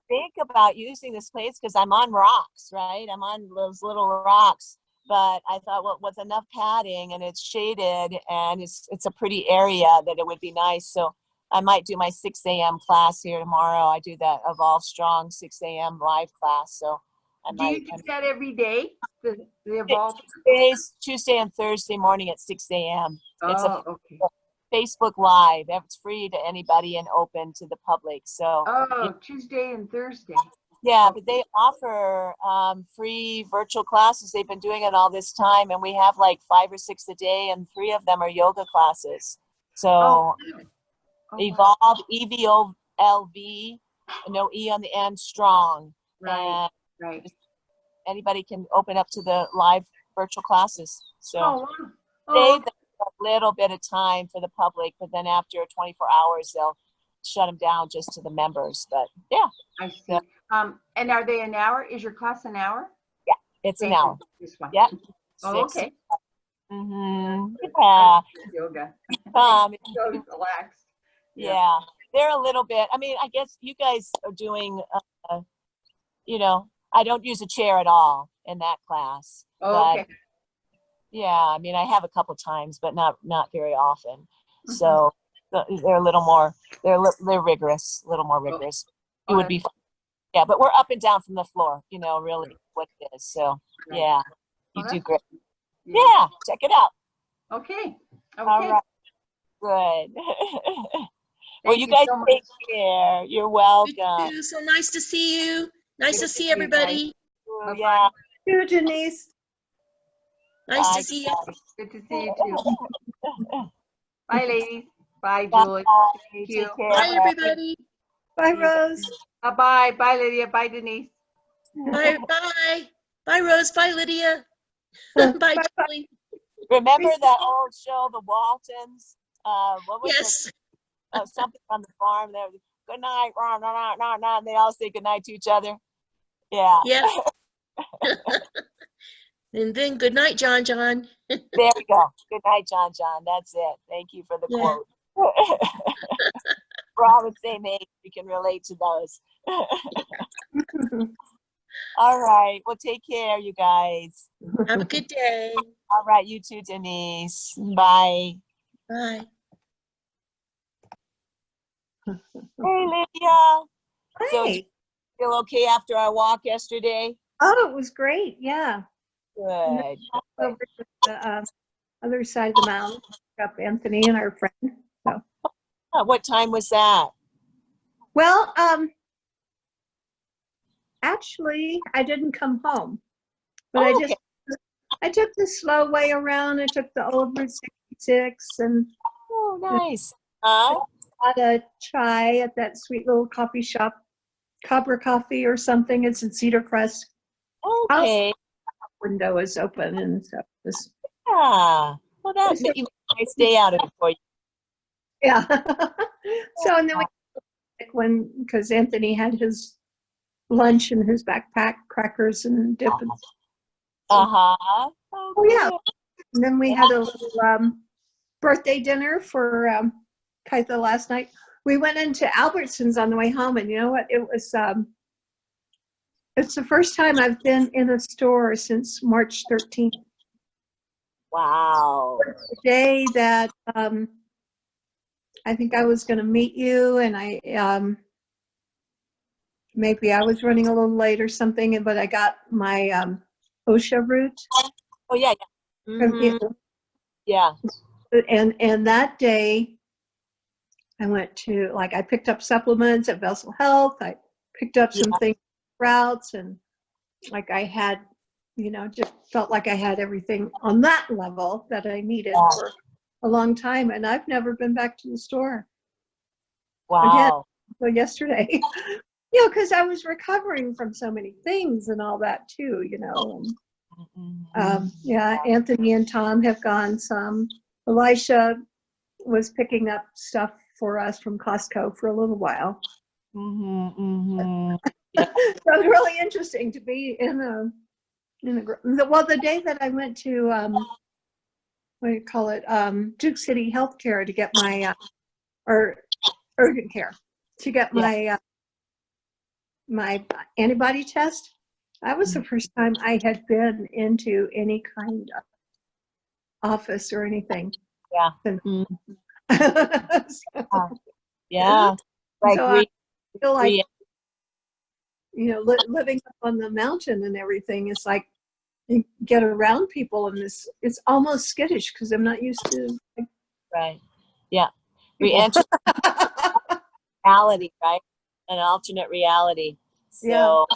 S1: think about using this place because I'm on rocks, right? I'm on those little rocks. But I thought, well, with enough padding and it's shaded and it's a pretty area that it would be nice. So I might do my 6 a.m. class here tomorrow. I do that Evolve Strong 6 a.m. live class. So I
S4: Do
S1: might.
S4: you do that every day? The Evolve?
S1: Tuesday and Thursday morning at 6 a.m. It's a
S4: Oh, okay.
S1: Facebook Live. It's free to anybody and open to the public. So
S4: Oh, Tuesday and Thursday.
S1: yeah, but they offer free virtual classes. They've been doing it all this time, and we have like 5 or 6 a day, and 3 of them are yoga classes. So
S4: Oh, wow.
S1: Evolve, EVOLV, no E on the end, strong.
S4: Right,
S1: And
S4: right.
S1: anybody can open up to the live virtual classes. So
S4: Oh, wow.
S1: save
S4: Oh,
S1: a little bit of time for the public, but then after 24 hours, they'll shut them down just to the members. But yeah,
S4: I see. And are they an hour? Is your class an hour?
S1: it's an
S4: Thank you.
S1: hour.
S4: This one.
S1: Yep.
S4: Oh,
S1: 6.
S4: okay.
S1: Yeah.
S4: Yoga.
S1: If you-
S4: Relaxed.
S1: yeah, they're a little bit. I mean, I guess you guys are doing. You know, I don't use a chair at all in that class.
S4: Oh, okay.
S1: But yeah, I mean, I have a couple times, but not very often.
S4: Mm-hmm.
S1: So they're a little more. They're rigorous, a little more rigorous. It would be. Yeah, but we're up and down from the floor. You know, really what it is. So
S4: Right.
S1: yeah, you
S4: Well,
S1: do
S4: that's
S1: great.
S4: Yeah.
S1: Yeah, check it out.
S4: Okay.
S1: All
S4: Okay.
S1: right. Good. Well,
S4: Thank
S1: you
S4: you
S1: guys
S4: so much.
S1: take care. You're
S5: You
S1: welcome.
S5: too. So nice to see you. Nice
S4: Good
S5: to
S4: to
S5: see
S4: see you guys.
S5: everybody.
S1: Oh,
S4: Bye-bye.
S1: yeah.
S6: You, Denise.
S5: Nice
S1: Bye,
S5: to see you.
S1: guys.
S4: Good to see you too. Bye, ladies. Bye,
S1: Bye.
S4: Julie. Thank you.
S1: Take care.
S5: Bye, everybody.
S6: Bye,
S1: See you.
S6: Rose.
S4: Bye-bye. Bye, Lydia. Bye, Denise.
S5: Bye, bye. Bye, Rose. Bye, Lydia. Bye, Julie.
S1: Remember that old show, The Waltons? What was
S5: Yes.
S1: it? Something on the farm. There. Good night. Rah, rah, rah, rah, rah, and they all say good night to each other. Yeah.
S5: Yeah. And then good night, John.
S1: There we go. Good night, John. That's it. Thank you for the
S5: Yeah.
S1: quote. We're all the same age. We can relate to those. All right. Well, take care, you guys.
S5: Have a good day.
S1: All right. You too, Denise. Bye.
S5: Bye.
S1: Hey, Lydia. So,
S6: Hey.
S1: feel okay after our walk yesterday?
S6: Oh, it was great. Yeah.
S1: Good.
S6: Over to the other side of the mountain, up Anthony and our friend.
S1: What time was that?
S6: Well, actually, I didn't come home, but
S1: Oh,
S6: I took the slow way around. I took the old Route 66 and
S1: Oh, nice. Huh?
S6: had a chai at that sweet little coffee shop, Cobra Coffee or something. It's in Cedar Crest.
S1: Okay.
S6: Window is open, and so this.
S1: Yeah. Well, that made you a nice day out of it for you.
S6: Yeah. So and then because Anthony had his lunch in his backpack, crackers and dip. And,
S1: Uh-huh.
S6: oh yeah. And then we had a little birthday dinner for Kaitha last night. We went into Albertsons on the way home, and you know what? It was it's the first time I've been in a store since March 13th.
S1: Wow.
S6: The day that I think I was going to meet you, and I maybe I was running a little late or something, but I got my OSHA route.
S1: Oh, yeah.
S6: From
S1: Mhm.
S6: you.
S1: Yeah.
S6: And that day I went to, like, I picked up supplements at Vessel Health. I picked up some things, routes, and like I had, just felt like I had everything on that level that I needed for a long time. And I've never been back to the store
S1: Wow.
S6: until yesterday. Because I was recovering from so many things and all that too, And, yeah, Anthony and Tom have gone some. Elisha was picking up stuff for us from Costco for a little while.
S1: Mm-hmm.
S6: So it was really interesting to be the day that I went to what do you call it, Duke City Healthcare to get my or urgent care to get my my antibody test. That was the first time I had been into any kind of office or anything.
S1: Yeah. Yeah. Like
S6: so I feel like living up on the mountain and everything is like you get around people and it's almost skittish because I'm not used to
S1: right. Re-enter reality, right? An alternate reality.
S6: Yeah.
S1: So,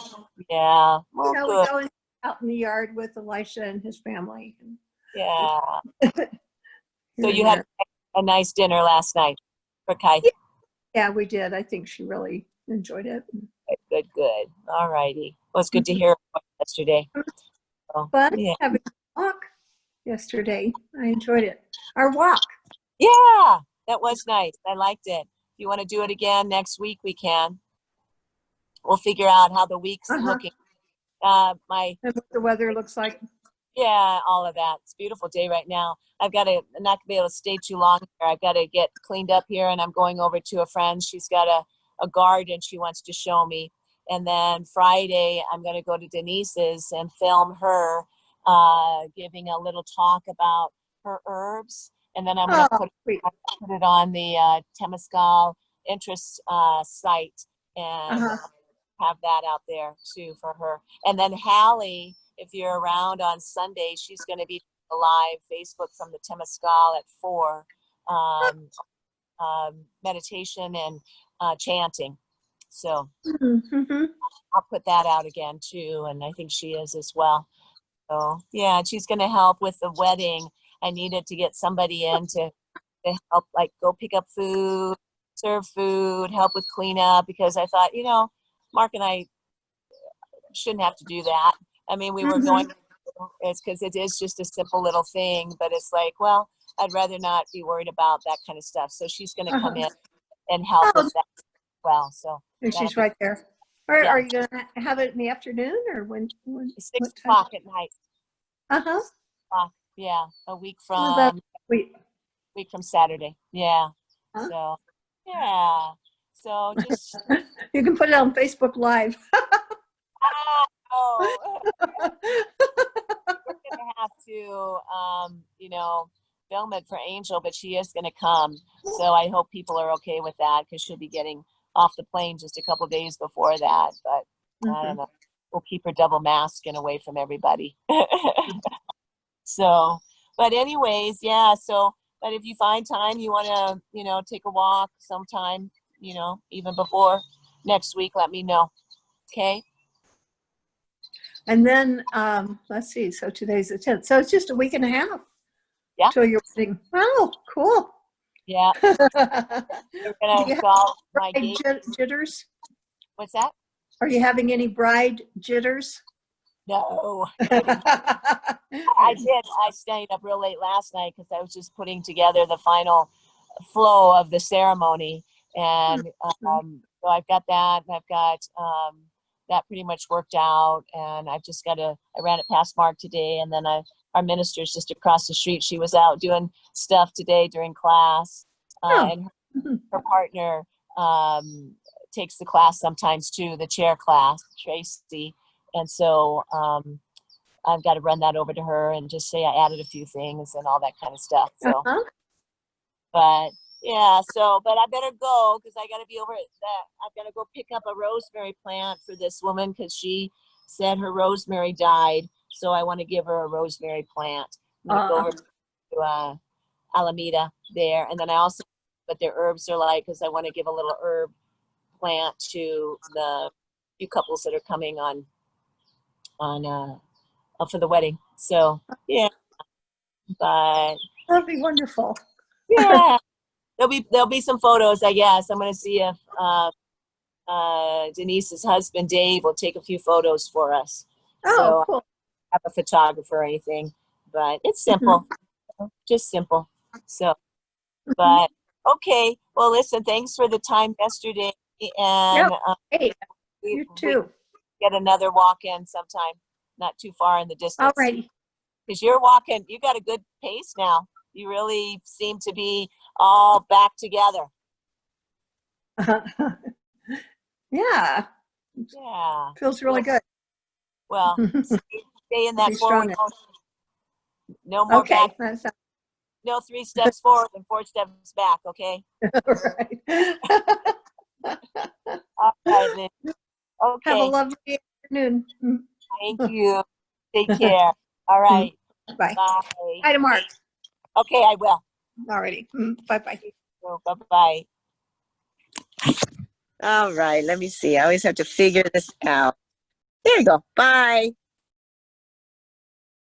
S1: yeah. Well,
S6: We
S1: good.
S6: go out in the yard with Elisha and his family.
S1: Yeah.
S6: Here
S1: So
S6: and
S1: you had
S6: there.
S1: a nice dinner last night for Kai.
S6: Yeah, we did. I think she really enjoyed it.
S1: Good, good. All righty. Well, it's good to hear yesterday. So,
S6: But
S1: yeah.
S6: having a walk yesterday, I enjoyed it. Our walk.
S1: Yeah, that was nice. I liked it. If you want to do it again next week, we can. We'll figure out how the week's
S6: Uh-huh.
S1: looking. My
S6: And what the weather looks like.
S1: Yeah, all of that. It's a beautiful day right now. I'm not gonna be able to stay too long here. I've got to get cleaned up here, and I'm going over to a friend. She's got a garden she wants to show me. And then Friday, I'm gonna go to Denise's and film her giving a little talk about her herbs. And then I'm gonna
S6: Oh,
S1: put
S6: sweet.
S1: it on the Temescal interest site and
S6: Uh-huh.
S1: have that out there too for her. And then Hallie, if you're around on Sunday, she's going to be live Facebook from the Temescal at 4, meditation and chanting. So
S6: Mm-hmm.
S1: I'll put that out again too, and I think she is as well. So yeah, and she's going to help with the wedding. I needed to get somebody in to help, like go pick up food, serve food, help with cleanup, because I thought, Mark and I shouldn't have to do that. I mean, we were going, it's because it is just a simple little thing, but it's like, well, I'd rather not be worried about that kind of stuff. So she's going to come in and help
S6: Oh.
S1: with that as well. So
S6: And she's right there.
S1: Yeah.
S6: Are you going to have it in the afternoon or when?
S1: 6
S6: what time?
S1: o'clock at night.
S6: Uh-huh.
S1: Yeah, a week
S6: Oh, that's
S1: from
S6: sweet.
S1: Saturday. Yeah.
S6: Huh?
S1: So yeah. So just
S6: You can put it on Facebook Live.
S1: oh, we're gonna have to film it for Angel, but she is gonna come. So I hope people are okay with that, because she'll be getting off the plane just a couple days before that. But I don't know. We'll keep her double masking away from everybody. So, but anyways, yeah. So, but if you find time, you want to, take a walk sometime, even before next week, let me know. Okay.
S6: And then, let's see. So today's the 10th. So it's just a week and a half.
S1: Yeah.
S6: Till your wedding. Oh, cool.
S1: Yeah. We're
S6: Do
S1: gonna
S6: you have
S1: solve my
S6: bride
S1: gate.
S6: jitters?
S1: What's that?
S6: Are you having any bride jitters?
S1: No. I did. I stayed up real late last night because I was just putting together the final flow of the ceremony, and so I've got that. And I've got that pretty much worked out, and I've just got to. I ran it past Mark today, and then our minister's just across the street. She was out doing stuff today during class, and her partner takes the class sometimes too, the chair class, Tracy, and so. I've got to run that over to her and just say I added a few things and all that kind of stuff. So, but yeah, but I better go because I got to be over at that. I've got to go pick up a rosemary plant for this woman because she said her rosemary died. So I want to give her a rosemary plant. I'm going to go over to Alameda there. And then I also, but their herbs are like, because I want to give a little herb plant to the few couples that are coming on for the wedding. So yeah, but
S6: That'd be wonderful.
S1: yeah, there'll be some photos, I guess. I'm gonna see if Denise's husband Dave will take a few photos for us.
S6: Oh,
S1: So
S6: cool.
S1: I don't have a photographer or anything, but it's simple, just simple. So, but okay. Well, listen, thanks for the time yesterday, and
S6: Hey,
S1: we
S6: you too.
S1: get another walk in sometime. Not too far in the distance.
S6: All righty.
S1: Because you're walking, you got a good pace now. You really seem to be all back together.
S6: Yeah,
S1: Yeah.
S6: feels really good.
S1: Well, stay in that
S6: Be
S1: forward.
S6: strong.
S1: No more
S6: Okay,
S1: back.
S6: that's
S1: No 3 steps forward and 4 steps back. Okay.
S6: all right.
S1: All right, Lynn. Okay.
S6: Have a lovely afternoon.
S1: Thank you. Take care. All right.
S6: Bye.
S1: Bye.
S6: Bye to Mark.
S1: Okay, I will.
S6: Alrighty. Bye-bye.
S7: Bye-bye. All right, let me see. I always have to figure this out. There you go. Bye.